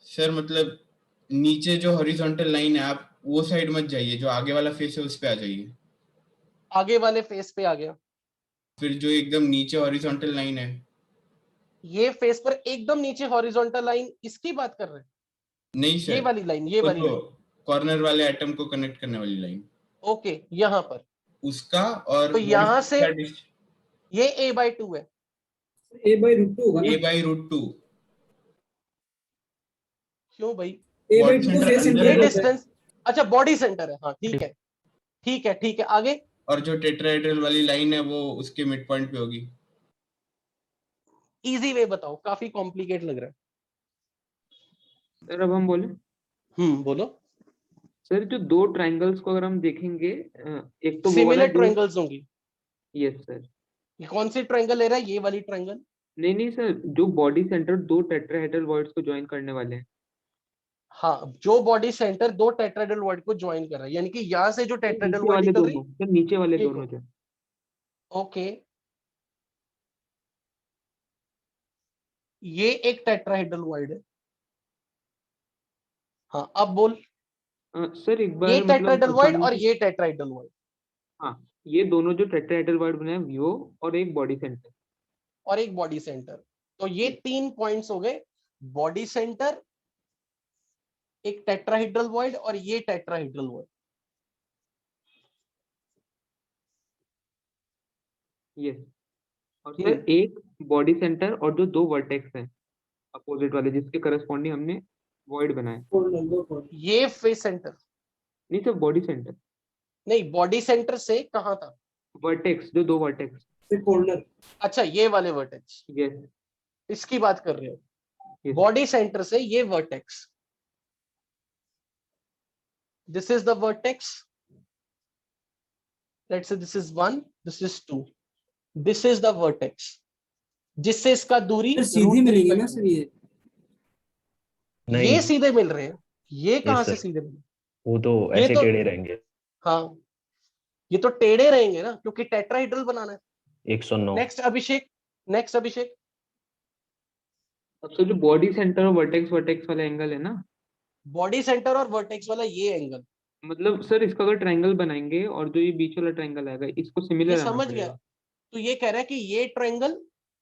सर मतलब नीचे जो हॉरिजॉन्टल लाइन है, आप वो साइड मत जाइए, जो आगे वाला फेस है उस पे आ जाइए। आगे वाले फेस पे आ गया। फिर जो एकदम नीचे हॉरिजॉन्टल लाइन है, ये फेस पर एकदम नीचे हॉरिजॉन्टल लाइन, इसकी बात कर रहे हैं? नहीं ये सर, वाली लाइन, ये वो वाली जो लाइन। कॉर्नर वाले एटम को कनेक्ट करने वाली लाइन, ओके, यहां पर। उसका। और तो यहां से a/√2 ये a/2 है। a/√2 होगा ना? क्यों भाई? बॉडी a/2 सेंटर फेस अंदर ये है ना, डिस्टेंस, अच्छा बॉडी सेंटर है, हाँ ठीक है, ठीक है, ठीक है, आगे। और जो टेट्राहेड्रल वाली लाइन है वो उसके मिड पॉइंट पे होगी। इजी वे बताओ, काफी कॉम्प्लिकेट लग रहा है। सर अब हम बोले, बोलो। सर जो दो ट्रायंगल्स को अगर हम देखेंगे, एक तो वो वाला सिमिलर जो, ट्रायंगल्स होंगी। Yes sir. ये कौन सी ट्रायंगल ले रहा है? ये वाली ट्रायंगल? नहीं नहीं सर, जो बॉडी सेंटर दो टेट्राहेड्रल वर्ड्स को ज्वाइन करने वाले हैं। हाँ, जो बॉडी सेंटर दो टेट्राहेड्रल वर्ड को ज्वाइन कर रहा है, यानी कि यहां से जो सर टेट्राहेड्रल नीचे वर्ड वाले निकल रही दोनों, सर नीचे वाले है, दोनों जो, ओके, ये एक टेट्राहेड्रल वर्ड है। हाँ, अब बोल। सर एक ये बार मतलब टेट्राहेड्रल वर्ड हम, और ये टेट्राहेड्रल वर्ड, हाँ ये दोनों जो टेट्राहेड्रल वर्ड बने हैं, वो और एक बॉडी सेंटर। और एक बॉडी सेंटर। तो ये 3 पॉइंट्स हो गए, बॉडी सेंटर, एक टेट्राहेड्रल वर्ड और ये टेट्राहेड्रल वर्ड। यस। और सर एक बॉडी सेंटर और जो दो वर्टेक्स हैं अपोजिट वाले, जिसके करस्पॉन्डिंग हमने वॉइड बनाया। ये फेस सेंटर नहीं सर, बॉडी सेंटर, नहीं, बॉडी सेंटर से कहां था? वर्टेक्स, जो दो वर्टेक्स। कॉर्नर। अच्छा, ये वाले वर्टेक्स, यस इसकी बात कर रहे हो? यस। बॉडी सेंटर से ये vertex, this is the vertex, let's say this is 1, this is 2, this is the vertex, जिससे इसका दूरी सीधी मिलेगी ना सर? ये ये सीधे मिल रहे हैं। ये कहां से सीधे मिले? वो तो ये ऐसे तो टेढ़े रहेंगे। हाँ, ये तो टेढ़े रहेंगे ना, क्योंकि टेट्राहेड्रल बनाना है। 109। नेक्स्ट अभिषेक, नेक्स्ट अभिषेक। तो जो बॉडी सेंटर और वर्टेक्स वर्टेक्स वाला एंगल है ना, बॉडी सेंटर और वर्टेक्स वाला ये एंगल, मतलब सर इसका अगर ट्रायंगल बनाएंगे और जो ये बीच वाला ट्रायंगल आएगा, इसको ये सिमिलर आना समझ पड़ेगा। गया। तो ये कह रहा है कि ये ट्रायंगल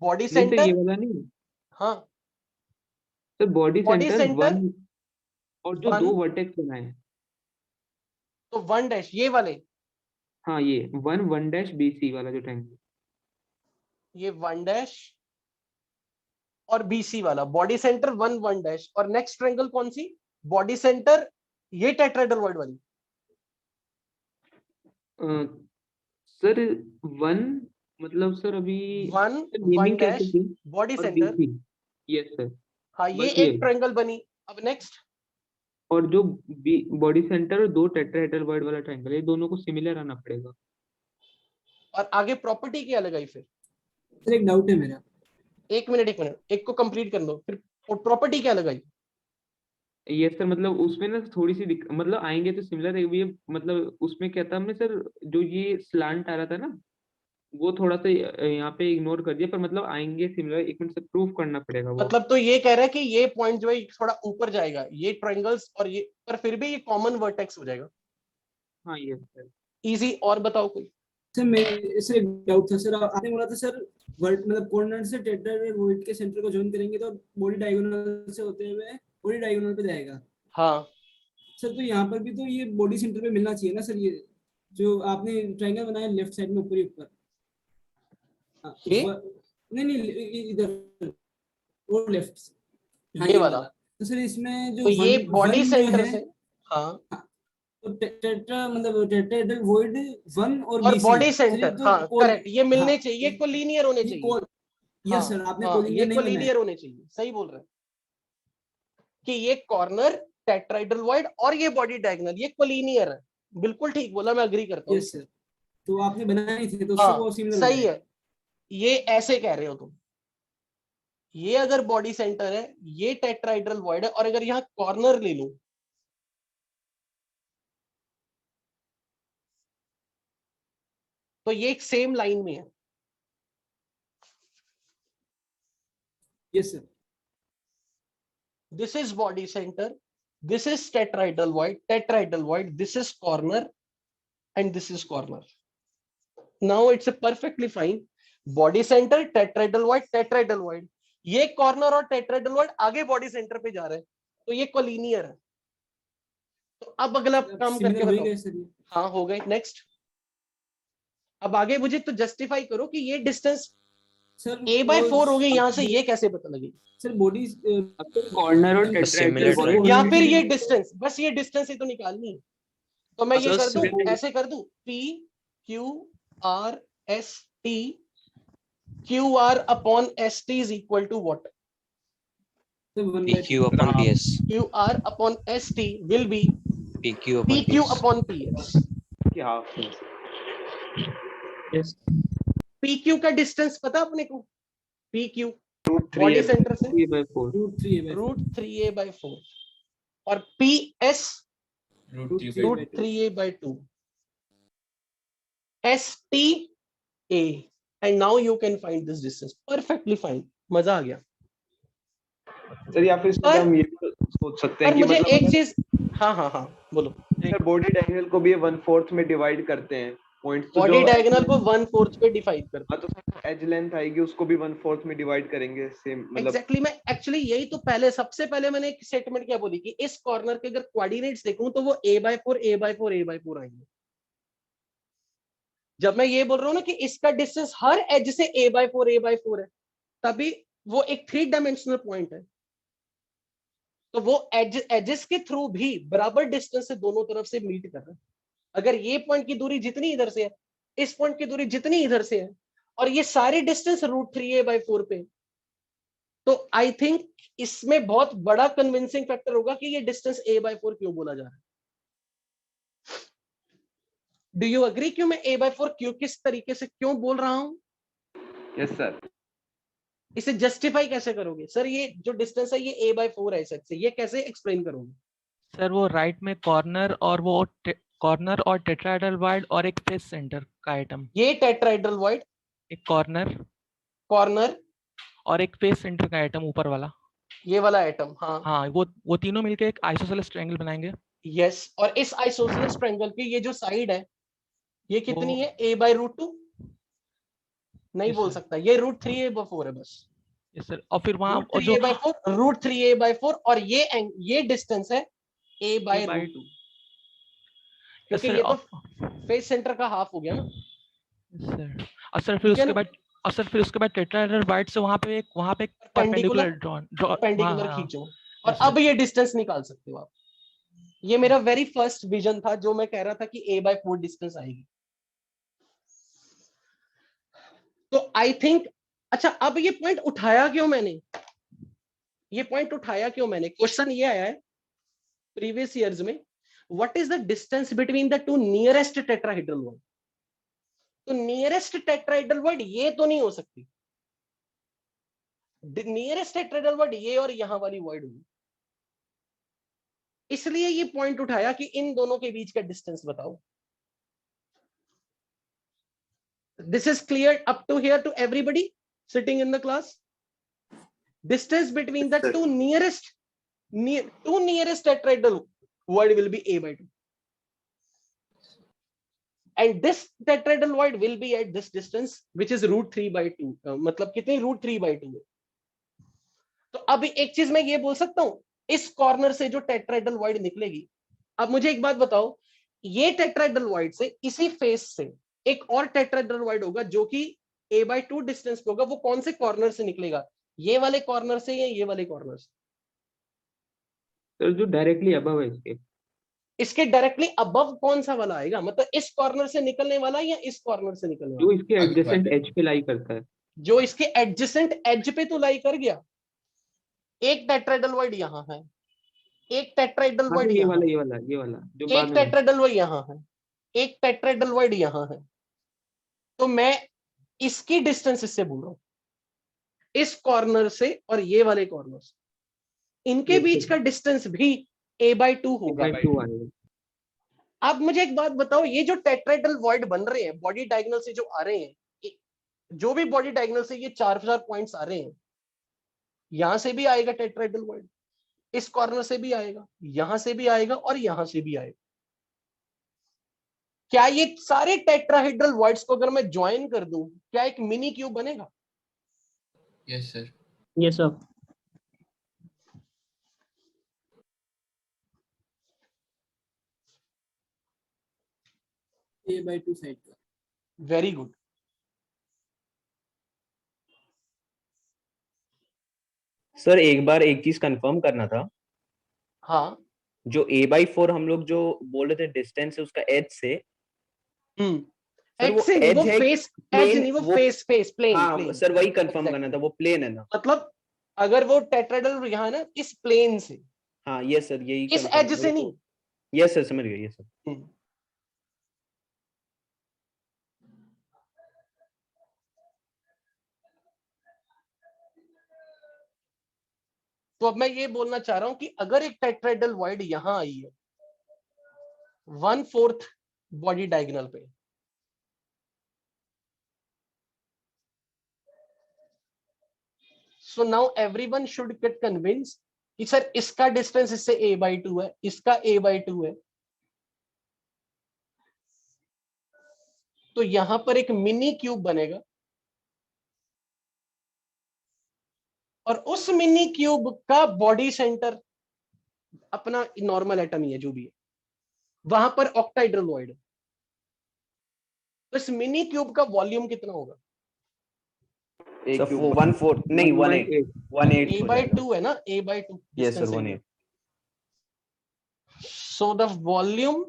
बॉडी नहीं सर, ये सेंटर, वाला नहीं हाँ sir, body body centre centre 1 और जो 1, दो वर्टेक्स बनाए हैं, तो 1 डैश ये वाले, हाँ ये 1 डैश BC वाला जो ट्रायंगल, ये 1 डैश और BC वाला, बॉडी सेंटर 1 डैश। और नेक्स्ट ट्रायंगल कौन सी? बॉडी सेंटर ये टेट्राहेड्रल वर्ड वाली। सर 1 मतलब सर अभी 1 नेमिंग कैसे डैश थी? बॉडी और सेंटर, BC, यस सर। हाँ ये बस एक ये, ट्रायंगल बनी। अब नेक्स्ट, और जो बॉडी सेंटर और दो टेट्राहेड्रल वर्ड वाला ट्रायंगल, ये दोनों को सिमिलर आना पड़ेगा। और आगे प्रॉपर्टी क्या लगाई फिर? सर एक डाउट है मेरा। एक मिनट, एक को कंप्लीट कर लो, फिर प्रॉपर्टी क्या लगाई? यस सर, मतलब उसमें ना थोड़ी सी मतलब आएंगे तो सिमिलर है ये, मतलब उसमें क्या था हमने सर, जो ये स्लांट आ रहा था ना, वो थोड़ा सा यहाँ पे इग्नोर कर दिया, पर मतलब आएंगे सिमिलर, एक मिनट से प्रूफ करना पड़ेगा वो। मतलब तो ये कह रहा है कि ये पॉइंट जो है थोड़ा ऊपर जाएगा, ये ट्रायंगल्स और ये, पर फिर भी ये कॉमन वर्टेक्स हो जाएगा। हाँ यस सर। इजी, और बताओ कोई। सर मैं सर एक डाउट था सर, आपने बोला था सर वर्ड मतलब कॉर्नर से टेट्राहेड्रल के सेंटर को ज्वाइन करेंगे तो बॉडी डायगोनल से होते हुए बॉडी डायगोनल पे जाएगा। हाँ सर तो यहाँ पर भी तो ये बॉडी सेंटर पे मिलना चाहिए ना सर, ये जो आपने ट्रायंगल बनाया लेफ्ट साइड में ऊपर ही ऊपर। ये नहीं इधर और लेफ्ट, ये वाला। तो सर इसमें जो तो ये बॉडी जो सेंटर है, से, हाँ, तो टेट्रा मतलब टेट्राहेड्रल वॉइड 1 और और BC, बॉडी सर ये सेंटर, तो हाँ करेक्ट, ये मिलने हाँ, चाहिए, कोलिनियर होने चाहिए। यस हाँ, सर, आपने हाँ, कोलिनियर ये नहीं बनाया। कोलिनियर होने चाहिए, सही बोल रहे हैं कि ये कॉर्नर टेट्राहेड्रल वॉइड और ये बॉडी डायगोनल, ये कोलिनियर है। बिल्कुल ठीक बोला, मैं अग्री करता हूँ। यस सर, तो आपने बनाया नहीं थे तो उससे हाँ वो सिमिलर सही है, ये ऐसे कह रहे हो तुम। ये अगर बॉडी सेंटर है, ये टेट्राहेड्रल वॉइड है, और अगर यहाँ कॉर्नर ले लूं तो ये एक सेम लाइन में है। Yes sir. This is body center, this is tetrahedral void, this is corner, and this is corner. Now it's a perfectly fine. Body center, tetrahedral void. ये corner और tetrahedral void आगे body center पे जा रहे हैं, तो ये collinear है। तो अब अगला काम करके बताओ। हाँ हो गए। नेक्स्ट, अब आगे मुझे तो जस्टिफाई करो कि ये डिस्टेंस सर a/4 हो गई, यहाँ से ये कैसे पता लगी? सर बॉडी कॉर्नर और टेट्राहेड्रल या फिर ये डिस्टेंस, बस ये डिस्टेंस ही तो निकालनी है। तो मैं ये कर दूं, ऐसे कर दूं, P Q R S T, QR upon ST is equal to what? PQ upon PS. QR upon ST will be PQ upon PS. क्या? यस। PQ का डिस्टेंस पता अपने को? PQ रूट बॉडी सेंटर से √3/4 √3a/4 और PS √3a/2 STA, and now you can find this distance perfectly fine। मजा आ गया sir. या फिर इसमें हम ये सोच सकते हैं कि मुझे मतलब एक चीज, हाँ बोलो। सर बॉडी डायगोनल को भी 1/4 में डिवाइड करते हैं पॉइंट्स, तो बॉडी डायगोनल को 1/4 पे डिवाइड करते हैं। तो सर एज लेंथ आएगी उसको भी 1/4 में डिवाइड करेंगे सेम मतलब। एग्जैक्टली मैं एक्चुअली यही तो पहले सबसे पहले मैंने एक स्टेटमेंट क्या बोली कि इस कॉर्नर के अगर कोऑर्डिनेट्स देखूं तो वो a/4 आएंगे। जब मैं ये बोल रहा हूँ ना कि इसका डिस्टेंस हर एज से a/4 है, तभी वो एक 3 डायमेंशनल पॉइंट है। तो वो एजेस के थ्रू भी बराबर डिस्टेंस से दोनों तरफ से मीट कर रहा है। अगर ये पॉइंट की दूरी जितनी इधर से है, इस पॉइंट की दूरी जितनी इधर से है, और ये सारे डिस्टेंस √3a/4 पे, तो आई थिंक इसमें बहुत बड़ा कन्विंसिंग फैक्टर होगा कि ये डिस्टेंस a/4 क्यों बोला जा रहा है। डू यू अग्री कि मैं a/4 क्यों किस तरीके से क्यों बोल रहा हूं? Yes sir. इसे जस्टिफाई कैसे करोगे? सर ये जो डिस्टेंस है ये a/4 है, से ये कैसे एक्सप्लेन करोगे? सर वो राइट में कॉर्नर और टेट्राहेड्रल वॉइड और एक फेस सेंटर का आइटम। ये टेट्राहेड्रल वॉइड, एक कॉर्नर और एक फेस सेंटर का आइटम ऊपर वाला, ये वाला आइटम। हाँ वो तीनों मिलके एक आइसोसेलेस ट्रायंगल बनाएंगे। यस, और इस आइसोसेलेस ट्रायंगल की ये जो साइड है ये कितनी है? a/√2 नहीं बोल सकता, ये √3a/4 है बस। Yes sir. और फिर वहां √3a/4 और ये डिस्टेंस है a/√2, क्योंकि ये तो फेस सेंटर का हाफ हो गया ना सर। और सर फिर उसके बाद टेट्राहेड्रल वॉइड से वहां पे एक परपेंडिकुलर खींचो, और अब ये डिस्टेंस निकाल सकते हो आप। ये मेरा वेरी फर्स्ट विजन था जो मैं कह रहा था कि a/4 डिस्टेंस आएगी। तो आई थिंक, अच्छा अब ये पॉइंट उठाया क्यों मैंने? क्वेश्चन ये आया है प्रीवियस ईयर्स में, what is the distance between the two nearest tetrahedral void? तो नियरेस्ट टेट्राहेड्रल वॉइड ये तो नहीं हो सकती, नियरेस्ट टेट्राहेड्रल वॉइड ये और यहां वाली वॉइड होगी। इसलिए ये पॉइंट उठाया कि इन दोनों के बीच का डिस्टेंस बताओ। This is clear up to here to everybody sitting in the class? Distance between the two nearest tetrahedral void will be a/2, and this tetrahedral void will be at this distance which is √3/2। मतलब कितनी? √3/2 है। तो अब एक चीज मैं ये बोल सकता हूं, इस कॉर्नर से जो टेट्राहेड्रल वॉइड निकलेगी, अब मुझे एक बात बताओ, ये टेट्राहेड्रल वॉइड से इसी फेस से एक और टेट्राहेड्रल वॉइड होगा जो कि a/2 डिस्टेंस पे होगा, वो कौन से कॉर्नर से निकलेगा? ये वाले कॉर्नर से या ये वाले कॉर्नर से? तो जो डायरेक्टली अबव है इसके डायरेक्टली अबव कौन सा वाला आएगा? मतलब इस कॉर्नर से निकलने वाला या इस कॉर्नर से निकलने वाला? जो इसके एडजेसेंट एज पे लाई करता है। जो इसके एडजेसेंट एज पे तो लाई कर गया। एक टेट्राहेड्रल वॉइड यहाँ है, एक टेट्राहेड्रल वॉइड ये वाला जो एक टेट्राहेड्रल वॉइड यहाँ है, एक टेट्राहेड्रल वॉइड यहाँ है। तो मैं इसकी डिस्टेंस इससे बोल रहा हूं, इस कॉर्नर से और ये वाले कॉर्नर से, इनके बीच का डिस्टेंस भी a/2 होगा। आप मुझे एक बात बताओ, ये जो टेट्राहेड्रल वॉइड बन रहे हैं बॉडी डायगोनल से जो आ रहे हैं, जो भी बॉडी डायगोनल से ये 4 पॉइंट्स आ रहे हैं, यहां से भी आएगा टेट्राहेड्रल वॉइड, इस कॉर्नर से भी आएगा, यहां से भी आएगा और यहां से भी आएगा। क्या ये सारे टेट्राहेड्रल वॉइड्स को अगर मैं ज्वाइन कर दूं, क्या एक मिनी क्यूब बनेगा? Yes sir. Yes sir. A/2 side का। Very good. सर एक बार एक चीज कंफर्म करना था। हाँ, जो A/4 हम लोग जो बोल रहे थे डिस्टेंस है उसका एज से, सर वो एज से एज वो है फेस, एज प्लेन, नहीं, वो फेस प्लेन। हाँ प्लेन सर वही कंफर्म करना था, वो प्लेन है ना? मतलब अगर वो टेट्राहेड्रल यहाँ है ना, इस प्लेन से, हाँ यस सर, यही इस confirm एज मेरे से को- नहीं। यस सर समझ गए, यस सर। तो अब मैं ये बोलना चाह रहा हूं कि अगर एक टेट्राहेड्रल वॉइड यहां आई है 1/4 बॉडी डायगोनल पे, so now everyone should get convince कि सर इसका डिस्टेंस इससे A/2 है, इसका A/2 है, तो यहां पर एक मिनी क्यूब बनेगा और उस मिनी क्यूब का बॉडी सेंटर अपना नॉर्मल एटम ही है जो भी है, वहां पर ऑक्टाहेड्रल वॉइड है। तो इस मिनी क्यूब का वॉल्यूम कितना होगा? सर 1/4 नहीं 1/8 हो जाएगा। A/2 है ना, A/2 यस सर डिस्टेंस है। 1/8। So the volume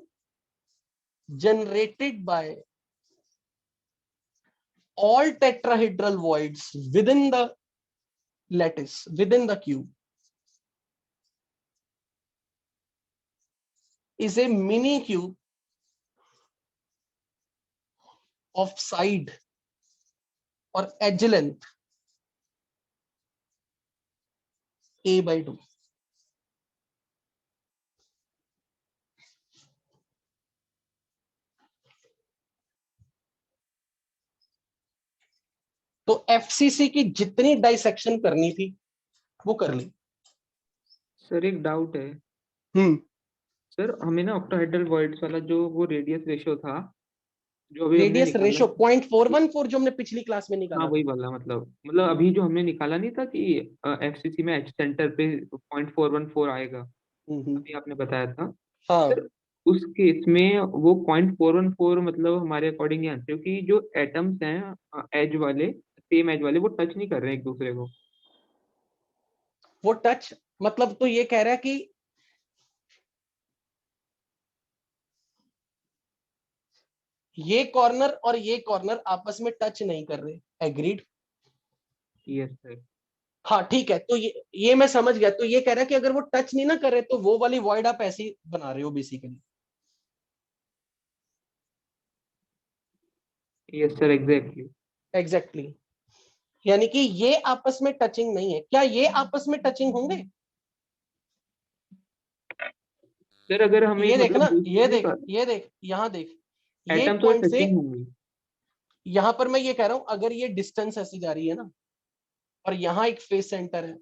generated by all tetrahedral voids within the lattice, within the cube, is a mini cube of side or edge length A/2. तो FCC की जितनी dissection करनी थी वो कर ली। सर एक doubt है हम्म, सर, हमें ना ऑक्टाहेड्रल वॉइड्स वाला जो वो रेडियस रेशियो था जो अभी हमने रेडियस निकाला, रेशियो 0.414 जो हमने पिछली क्लास में निकाला हाँ था। वही वाला, मतलब अभी जो हमने निकाला नहीं था कि FCC में एच सेंटर पे 0.414 आएगा, अभी आपने बताया था हाँ, सर, उस केस में वो 0.414 मतलब हमारे अकॉर्डिंग यहाँ, क्योंकि जो एटम्स हैं एज वाले, सेम एज वाले, वो टच नहीं कर रहे हैं एक दूसरे को। वो टच मतलब तो ये कह रहा है कि ये कॉर्नर और ये कॉर्नर आपस में टच नहीं कर रहे। एग्रीड? Yes sir. हाँ ठीक है, तो ये मैं समझ गया। तो ये कह रहा है कि अगर वो टच नहीं ना कर रहे तो वो वाली वॉइड आप ऐसी बना रहे हो बेसिकली। Yes sir exactly. यानी कि ये आपस में टचिंग नहीं है। क्या ये आपस में टचिंग होंगे? सर अगर हमें ये देख ना, ये देख, एटम ये देख, यहाँ देख, ये तो पॉइंट से टचिंग होंगी। यहां पर मैं ये कह रहा हूं अगर ये डिस्टेंस ऐसी जा रही है ना और यहां एक फेस सेंटर है,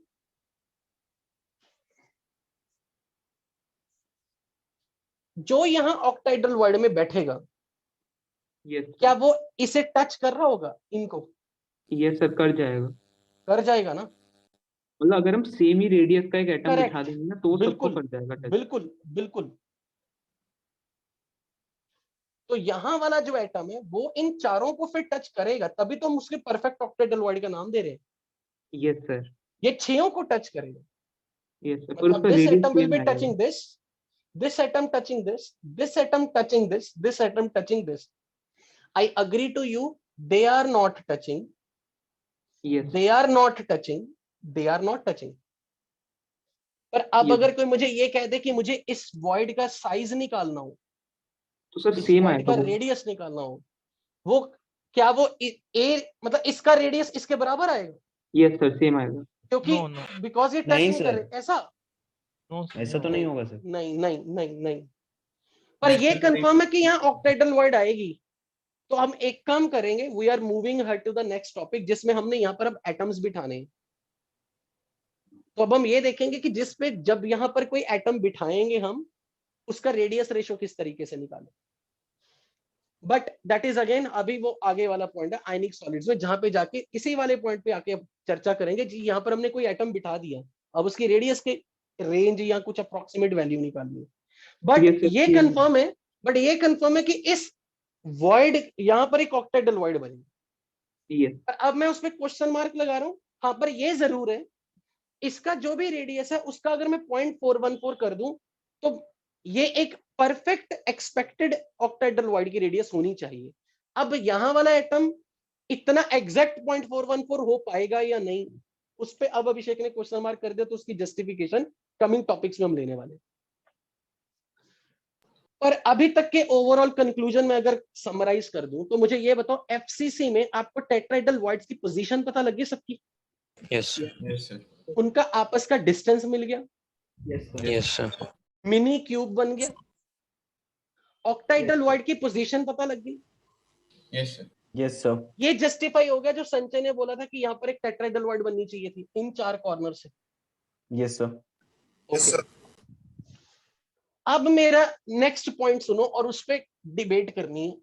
जो यहां ऑक्टाहेड्रल वॉइड में बैठेगा यस क्या वो इसे टच कर रहा होगा? इनको यस सर, कर जाएगा। कर जाएगा ना? मतलब अगर हम सेम ही रेडियस का एक एटम Correct. बिठा देंगे ना तो वो सबको बिल्कुल कर जाएगा टच। बिल्कुल बिल्कुल। तो यहाँ वाला जो एटम है वो इन चारों को फिर टच करेगा, तभी तो हम उसके परफेक्ट ऑक्टाहेड्रल वॉइड का नाम दे रहे हैं। Yes sir. ये 6 को टच करेगा। यस सर, पर मतलब उसका this radius atom will same be आएगा। Touching this atom touching this atom touching this atom touching this. I agree to you, they are not touching, yes they are not touching, they are not touching. पर अब Yes. अगर कोई मुझे ये कह दे कि मुझे इस वॉइड का साइज निकालना हो, तो सर इस सेम वॉइड आएगा का वो। रेडियस निकालना हो, वो क्या वो मतलब इसका रेडियस इसके बराबर आएगा? यस सर सेम आएगा। क्योंकि No. बिकॉज ये टच नहीं नहीं कर सर। रहे। ऐसा No, sir, ऐसा तो no. नहीं होगा सर। नहीं नहीं नहीं नहीं। पर ये कंफर्म है कि यहाँ ऑक्टेड्रल वर्ड आएगी। तो हम एक काम करेंगे, we are moving here to the next topic, जिसमें हमने यहाँ पर अब एटम्स बिठाने हैं। तो अब हम ये देखेंगे कि जिसपे जब यहाँ पर कोई एटम बिठाएंगे हम, उसका रेडियस रेशो किस तरीके से निकालें। बट दैट इज अगेन अभी वो आगे वाला पॉइंट है आयनिक सॉलिड्स में, जहां पे जाके इसी वाले पॉइंट पे आके चर्चा करेंगे जी। यहाँ पर हमने कोई एटम बिठा दिया, अब उसकी रेडियस के रेंज या कुछ अप्रोक्सीमेट वैल्यू निकालनी है। बट ये कंफर्म है कि इस वॉइड यहाँ पर एक ऑक्टेड्रल वॉइड बनेगी। अब मैं उसमें क्वेश्चन मार्क लगा रहा हूँ। हाँ, पर ये जरूर है, इसका जो भी रेडियस है उसका अगर मैं 0.414 कर दूं, तो ये एक परफेक्ट एक्सपेक्टेड ऑक्टेड्रल वॉइड की रेडियस होनी चाहिए। अब यहां वाला एटम इतना एग्जैक्ट 0.414 हो पाएगा या नहीं, उस पे अब अभिषेक ने क्वेश्चन मार्क कर दिया, तो उसकी जस्टिफिकेशन कमिंग टॉपिक्स में हम लेने वाले। पर अभी तक के ओवरऑल कंक्लूजन में अगर समराइज कर दूं, तो मुझे ये बताओ, एफसीसी में आपको टेट्राहेड्रल वॉइड्स की पोजीशन पता लगी सबकी? Yes sir. उनका आपस का डिस्टेंस मिल गया? Yes sir. मिनी क्यूब बन गया? ऑक्टाइडल वॉइड की पोजीशन पता लग गई? Yes sir. Yes sir. ये जस्टिफाई हो गया जो संजय ने बोला था कि यहाँ पर एक टेट्राहेड्रल वॉइड बननी चाहिए थी इन 4 कॉर्नर से? Yes sir. ओके। अब मेरा नेक्स्ट पॉइंट सुनो और उस पर डिबेट करनी है।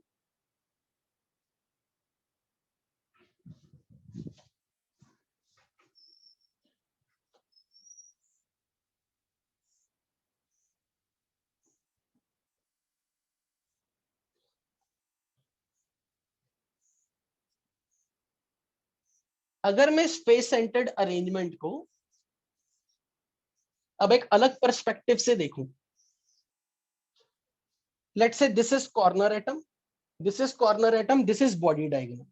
अगर मैं स्पेस सेंटर्ड अरेंजमेंट को अब एक अलग पर्सपेक्टिव से देखूं, let's say this is corner atom, this is corner atom, this is body diagram.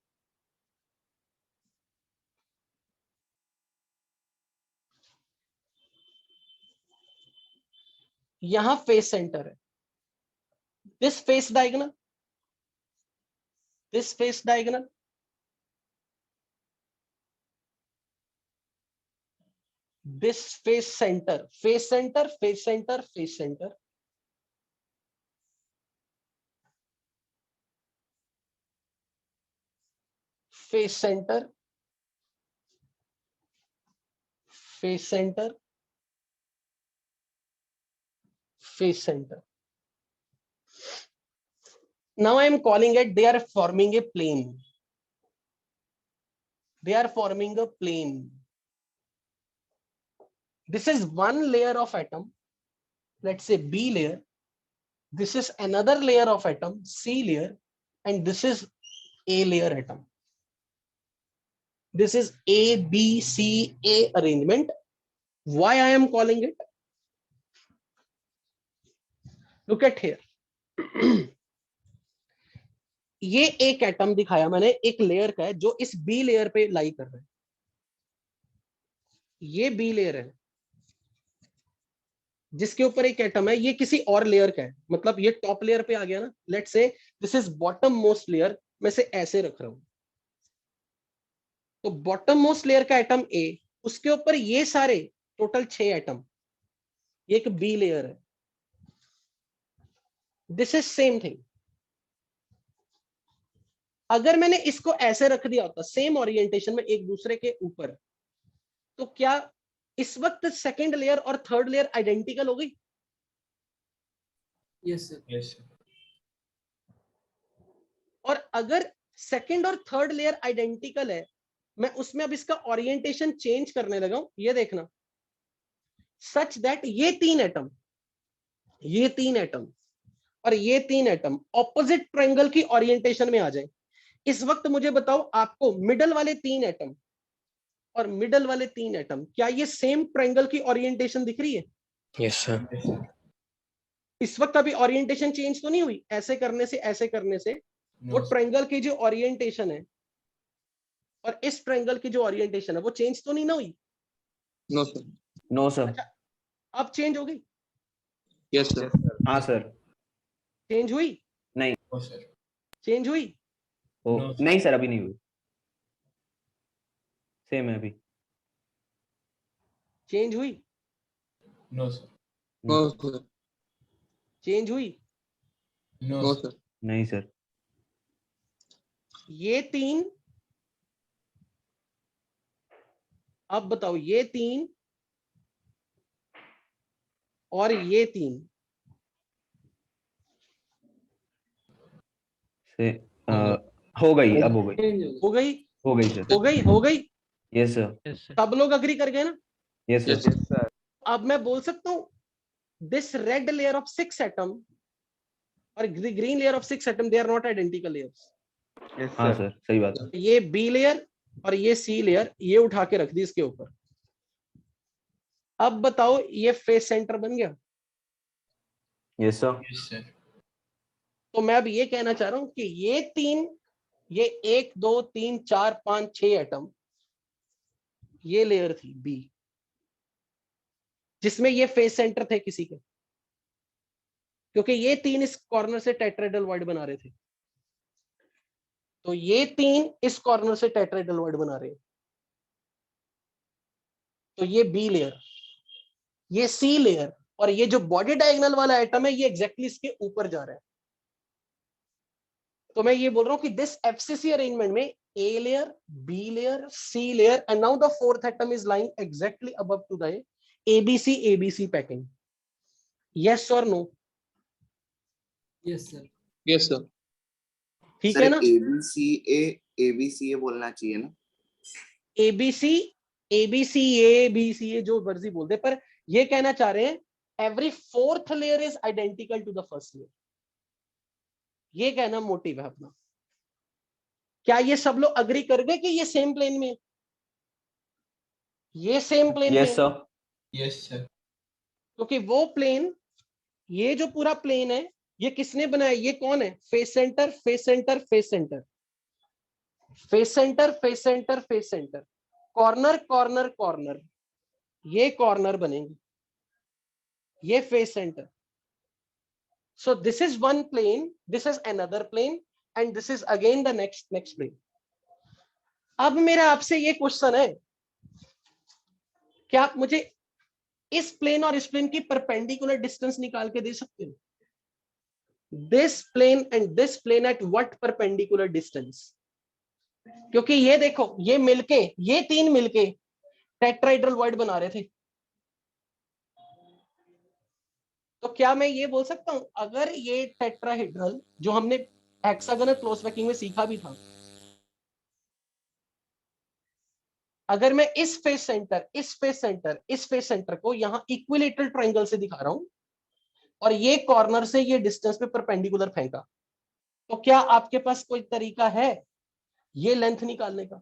यहां फेस सेंटर है, this face diagonal, this face diagonal, this face center, face center, face center, face center, face center, face center, face center. Now I am calling it, they are forming a plane. They are forming a plane. This is one layer of atom, let's say B layer. This is another layer of atom, C layer, and this is A layer atom. This is A, B, C, A arrangement. Why I am calling it? Look at here. ये एक atom दिखाया मैंने, एक layer का है जो इस be layer पे लाई कर रहा है। ये बी लेयर है जिसके ऊपर एक एटम है, ये किसी और लेयर का है, मतलब ये टॉप लेयर पे आ गया ना। Let's say this is bottom most layer, मैं से ऐसे रख रहा हूं। तो बॉटम मोस्ट लेयर का एटम ए, उसके ऊपर ये सारे टोटल 6 एटम, ये एक बी लेयर है। This is same thing. अगर मैंने इसको ऐसे रख दिया होता सेम ओरिएंटेशन में एक दूसरे के ऊपर, तो क्या इस वक्त सेकेंड लेयर और थर्ड लेयर आइडेंटिकल हो गई? Yes sir. Yes sir. और अगर सेकेंड और थर्ड लेयर आइडेंटिकल है, मैं उसमें अब इसका ओरिएंटेशन चेंज करने लगा हूं, ये देखना, सच दैट ये 3 एटम, ये 3 एटम और ये 3 एटम ऑपोजिट ट्रायंगल की ओरिएंटेशन में आ जाए। इस वक्त मुझे बताओ, आपको मिडल वाले 3 एटम और मिडल वाले 3 एटम, क्या ये सेम ट्रायंगल की ओरिएंटेशन दिख रही है? Yes sir. इस वक्त अभी ओरिएंटेशन चेंज तो नहीं हुई? ऐसे करने से, ऐसे करने से वो ट्रायंगल की जो ओरिएंटेशन है और इस ट्रायंगल की जो ओरिएंटेशन है वो चेंज तो नहीं ना हुई? No sir. No sir. अच्छा, अब चेंज हो गई? Yes sir. हाँ सर। चेंज हुई? नहीं। No sir. चेंज हुई? नहीं सर, अभी नहीं हुई, सेम है अभी। चेंज हुई? No sir. No sir. Change हुई? No sir. नहीं सर। ये 3, अब बताओ ये 3 और ये 3 से हो गई, अब हो गई, हो गई, हो गई सर। हो गई, हो गई। Yes sir. Yes sir. सब लोग अग्री कर गए ना? Yes sir. अब मैं बोल सकता हूं this red layer of 6 atom और green layer of 6 atom, they are not identical layers. हाँ सर, सही बात है। ये बी लेयर और ये सी लेयर, ये उठा के रख दी इसके ऊपर। अब बताओ ये फेस सेंटर बन गया। Yes sir. तो मैं अब ये कहना चाह रहा हूं कि ये 3, ये 1 2 3 4 5 6 एटम, ये लेयर थी बी, जिसमें ये फेस सेंटर थे किसी के, क्योंकि ये 3 इस कॉर्नर से टेट्राहेड्रल वॉइड बना रहे थे। तो ये 3 इस कॉर्नर से टेट्राहेड्रल वॉइड बना रहे हैं। तो ये बी लेयर, ये सी लेयर, और ये जो बॉडी डायगोनल वाला एटम है ये एग्जैक्टली इसके ऊपर जा रहा है। तो मैं ये बोल रहा हूं कि दिस एफसीसी अरेंजमेंट में A layer, B layer, C layer, and now the fourth atom is lying exactly above to the ABC packing. Yes और no? Yes sir. Yes sir. ठीक है ना? एबीसीए बोलना चाहिए ना? एबीसीए जो मर्जी बोल दे, पर ये कहना चाह रहे हैं every fourth layer is identical to the first layer. ये कहना मोटिव है अपना। क्या ये सब लोग अग्री कर गए कि ये सेम प्लेन में है? ये सेम प्लेन में? Yes sir. Yes sir. क्योंकि वो प्लेन, ये जो पूरा प्लेन है, ये किसने बनाया? ये कौन है? Face centre, face centre, face centre, face centre, face centre, face centre, corner, corner, corner, ये कॉर्नर बनेंगे, ये face centre. So this is one plane, this is another plane, and this is again the next plane. अब मेरा आपसे ये question है, क्या आप मुझे इस प्लेन और इस प्लेन की परपेंडिकुलर डिस्टेंस निकाल के दे सकते हो? This plane and this plane at what perpendicular distance? क्योंकि ये देखो, ये मिलके, ये 3 मिलके टेट्राहेड्रल वॉइड बना रहे थे। तो क्या मैं ये बोल सकता हूं, अगर ये टेट्राहेड्रल, जो हमने हेक्सागोनल क्लोज पैकिंग में सीखा भी था, अगर मैं इस फेस सेंटर, इस फेस सेंटर, इस फेस सेंटर को यहां इक्विलेटरल ट्रायंगल से दिखा रहा हूं और ये कॉर्नर से ये डिस्टेंस पे परपेंडिकुलर फेंका, तो क्या आपके पास कोई तरीका है ये लेंथ निकालने का?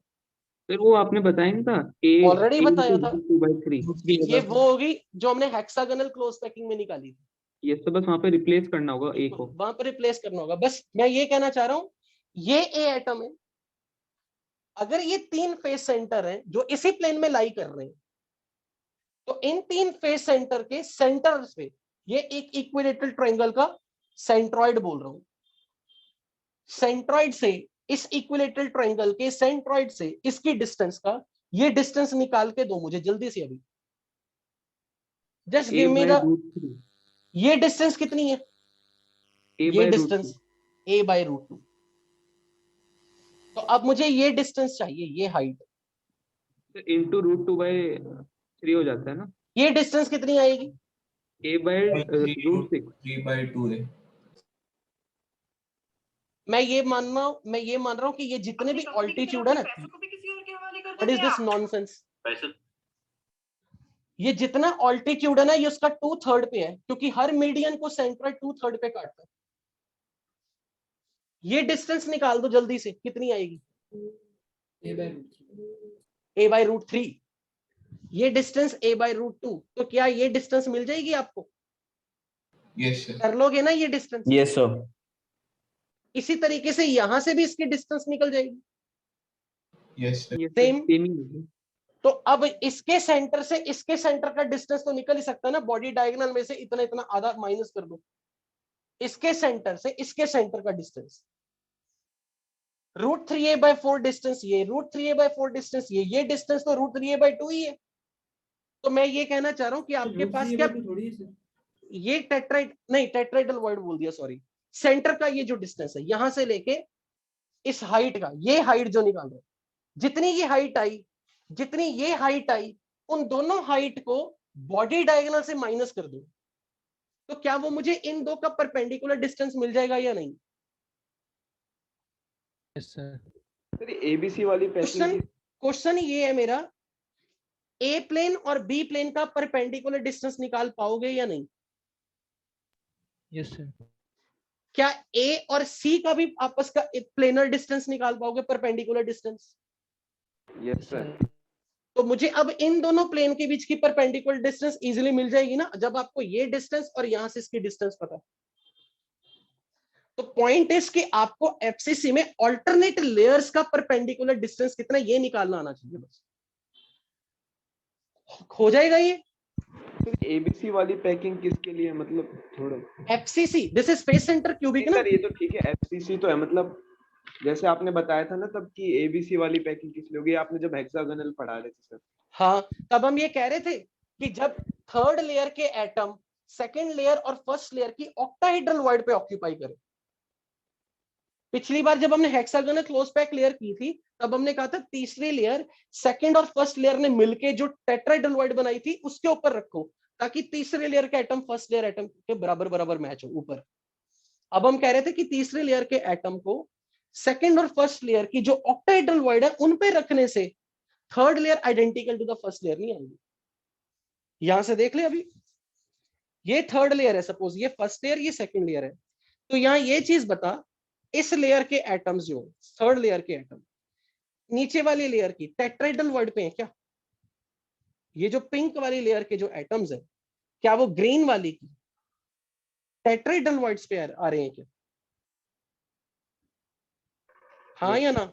फिर वो आपने बताया नहीं था, ऑलरेडी बताया था। 2/3। ये वो होगी जो हमने हेक्सागोनल क्लोज पैकिंग में निकाली थी। ये तो बस वहां पे रिप्लेस करना होगा ए को, वहां पर रिप्लेस करना होगा। बस मैं ये कहना चाह रहा हूं, ये ए एटम है, अगर ये 3 फेस सेंटर हैं जो इसी प्लेन में लाई कर रहे हैं, तो इन 3 फेस सेंटर के सेंटर पे ये एक इक्विलेटरल ट्रायंगल का सेंट्रॉइड बोल रहा हूं। सेंट्रॉइड से इस इक्विलेटरल ट्रायंगल के सेंट्रॉइड से इसकी डिस्टेंस का, ये डिस्टेंस निकाल के दो मुझे जल्दी से अभी। जस्ट गिव मी द, ये डिस्टेंस कितनी है? ये डिस्टेंस a/√2। तो अब मुझे ये डिस्टेंस चाहिए, ये हाइट into √2/3 हो जाता है ना। ये डिस्टेंस कितनी आएगी? a/√6। 3/2 है। मैं ये मान रहा हूं कि ये जितने भी ऑल्टीट्यूड है ना, व्हाट इज दिस नॉनसेंस? ये जितना ऑल्टीट्यूड है ना, ये उसका 2/3 पे है, क्योंकि हर मीडियन को सेंट्रॉइड 2/3 पे काटता है। ये डिस्टेंस निकाल दो जल्दी से, कितनी आएगी? a/√3। ये डिस्टेंस a/√2। तो क्या ये डिस्टेंस मिल जाएगी आपको? Yes sir. कर लोगे ना ये डिस्टेंस? Yes sir. इसी तरीके से यहां से भी इसकी डिस्टेंस निकल जाएगी। Yes sir. सेम। तो अब इसके सेंटर से इसके सेंटर का डिस्टेंस तो निकल ही सकता है ना, बॉडी डायगोनल में से इतना इतना आधा माइनस कर दो, इसके सेंटर से इसके सेंटर का डिस्टेंस, √3a/4 डिस्टेंस ये, √3a/4 डिस्टेंस ये डिस्टेंस तो √3a/2 ही है। तो मैं ये कहना चाह रहा हूं कि आपके पास क्या, ये टेट्राइड नहीं, टेट्राइडल वर्ड बोल दिया, सॉरी, सेंटर का ये जो डिस्टेंस है यहां से लेके इस हाइट का, ये हाइट जो निकाल रहे, जितनी ये हाइट आई, जितनी ये हाइट आई, उन दोनों हाइट को बॉडी डायगोनल से माइनस कर दो, तो क्या वो मुझे इन दो का परपेंडिकुलर डिस्टेंस मिल जाएगा या नहीं? Yes sir. सर एबीसी वाली क्वेश्चन ये है मेरा, ए प्लेन और बी प्लेन का परपेंडिकुलर डिस्टेंस निकाल पाओगे या नहीं? Yes sir. क्या ए और सी का भी आपस का प्लेनर डिस्टेंस निकाल पाओगे, परपेंडिकुलर डिस्टेंस? Yes sir. तो मुझे अब इन दोनों प्लेन के बीच की परपेंडिकुलर डिस्टेंस इजीली मिल जाएगी ना, जब आपको ये डिस्टेंस और यहां से इसकी डिस्टेंस पता है। तो पॉइंट इज कि आपको एफसीसी में अल्टरनेट लेयर्स का परपेंडिकुलर डिस्टेंस कितना ये निकालना आना चाहिए, बस हो जाएगा ये। एबीसी वाली पैकिंग किसके लिए, मतलब थोड़ा FCC this is face centre cubic ना। सर ये तो ठीक है, एफसीसी तो है, मतलब जैसे आपने बताया था ना तब कि एबीसी वाली पैकिंग किस लिए होगी, आपने जब हेक्सागोनल पढ़ा रहे थे सर। हाँ, तब हम ये कह रहे थे कि जब थर्ड लेयर के एटम सेकंड लेयर और फर्स्ट लेयर की ऑक्टाहेड्रल वॉइड पे ऑक्यूपाई करे। पिछली बार जब हमने हेक्सागोनल क्लोज पैक लेयर की थी तब हमने कहा था तीसरी लेयर सेकंड और फर्स्ट लेयर ने मिलके जो टेट्राहेड्रल वॉइड बनाई थी उसके ऊपर रखो, ताकि तीसरे लेयर के एटम फर्स्ट लेयर एटम के बराबर बराबर मैच हो ऊपर। अब हम कह रहे थे कि तीसरे लेयर के एटम को सेकंड और फर्स्ट लेयर की जो ऑक्टाहेड्रल वॉइड है उन पे रखने से third layer identical to the first layer नहीं आएगी। यहां से देख ले, अभी ये थर्ड लेयर है, सपोज ये फर्स्ट लेयर, ये सेकंड लेयर है, तो यहां ये चीज बता, इस लेयर के एटम्स जो थर्ड लेयर के एटम नीचे वाली लेयर की टेट्राहेड्रल वॉइड पे है क्या? ये जो पिंक वाली लेयर के जो एटम्स है क्या वो ग्रीन वाली की टेट्राहेड्रल वॉइड्स पे आ रहे हैं क्या? हाँ या ना?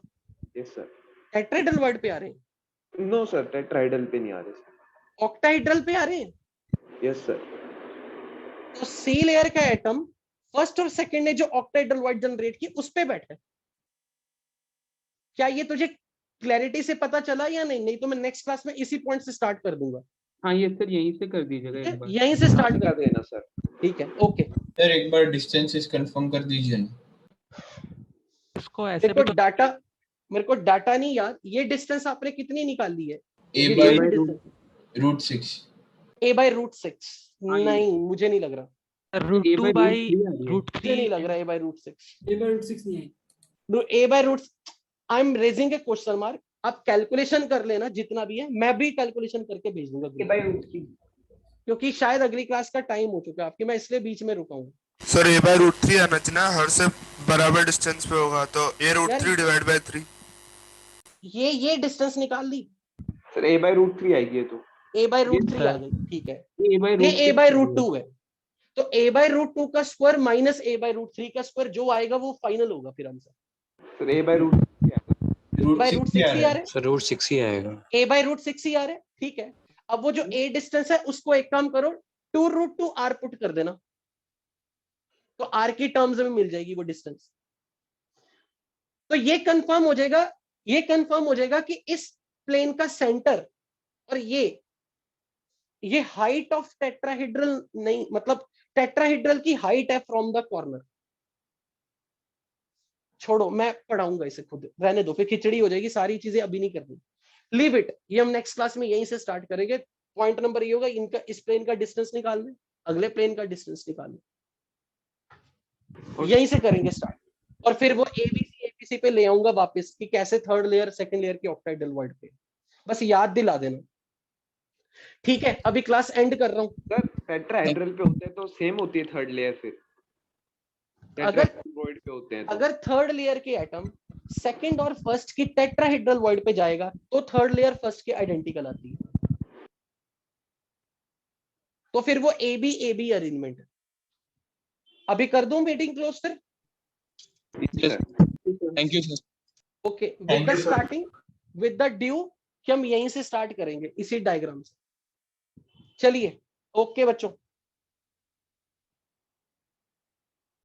Yes sir. टेट्राहेड्रल वॉइड पे आ रहे हैं? नो सर, टेट्राहेड्रल पे नहीं आ रहे सर। ऑक्टाहेड्रल पे आ रहे हैं? Yes sir. तो सी लेयर का एटम फर्स्ट और सेकंड ने जो ऑक्टाहेड्रल वॉइड जनरेट की उस पे बैठा है। क्या ये तुझे क्लैरिटी से पता चला या नहीं? नहीं तो मैं नेक्स्ट क्लास में इसी पॉइंट से स्टार्ट कर दूंगा। हाँ ये सर यहीं से कर दीजिएगा एक बार। यहीं से स्टार्ट कर देना सर। ठीक है, ओके सर एक बार डिस्टेंसेस कंफर्म कर दीजिए ना। इसको ऐसे देखो डाटा, मेरे को डाटा नहीं याद, ये डिस्टेंस आपने कितनी निकाल ली है? a by root 6। a by root 6 नहीं, मुझे नहीं लग रहा। रूट 2 बाई रूट मुझे नहीं लग रहा a by root 6। a by root 6 नहीं है। a by root I am raising A question mark. आप कैलकुलेशन कर लेना जितना भी है, मैं भी कैलकुलेशन करके भेज दूंगा, क्योंकि शायद अगली क्लास का टाइम हो चुका है आपकी, मैं इसलिए बीच में रुका हूँ। सर a by root 3 आना चाहिए ना, हर से बराबर डिस्टेंस पे होगा तो a root 3 डिवाइड बाय 3। ये डिस्टेंस निकाल ली सर a by root 3 आएगी, तो a by root 3 आ गई, ठीक है। ये a by root 2 है, तो a by root 2 का square minus a by root 3 का स्क्वायर जो आएगा वो फाइनल होगा फिर answer. Sir a by root 6 ही आ रहा है। सर रूट 6 ही आएगा। a by root 6 ही आ रहा है, ठीक है। अब वो जो a डिस्टेंस है उसको एक काम करो, 2 root 2 r पुट कर देना, तो r की टर्म्स में मिल जाएगी वो डिस्टेंस। तो ये कंफर्म हो जाएगा कि इस प्लेन का सेंटर और ये हाइट ऑफ टेट्राहेड्रल नहीं, मतलब टेट्राहेड्रल की हाइट है फ्रॉम द कॉर्नर। छोड़ो, मैं पढ़ाऊंगा इसे खुद, रहने दो, फिर खिचड़ी हो जाएगी, सारी चीजें अभी नहीं करनी, लीव इट। ये हम नेक्स्ट क्लास में यहीं से स्टार्ट करेंगे। पॉइंट नंबर ये होगा, इनका इस प्लेन का डिस्टेंस निकालना, अगले प्लेन का डिस्टेंस निकालना, यहीं से करेंगे स्टार्ट। और फिर वो एबीसी पे ले आऊंगा वापस कि कैसे थर्ड लेयर सेकंड लेयर की ऑक्टाहेड्रल वॉइड पे, बस याद दिला देना, ठीक है। अभी क्लास एंड कर रहा हूँ। सर टेट्राहेड्रल पे होते हैं तो सेम होती है थर्ड लेयर, फिर वॉइड पे होते हैं तो। अगर थर्ड लेयर के एटम सेकंड और फर्स्ट की टेट्राहेड्रल वॉइड पे जाएगा तो थर्ड लेयर फर्स्ट के आइडेंटिकल आती है, तो फिर वो ए बी अरेंजमेंट है। अभी कर दूं मीटिंग क्लोज फिर? Thank you sir. Okay, with the starting with the due कि हम यहीं से स्टार्ट करेंगे इसी डायग्राम से। चलिए, ओके बच्चों।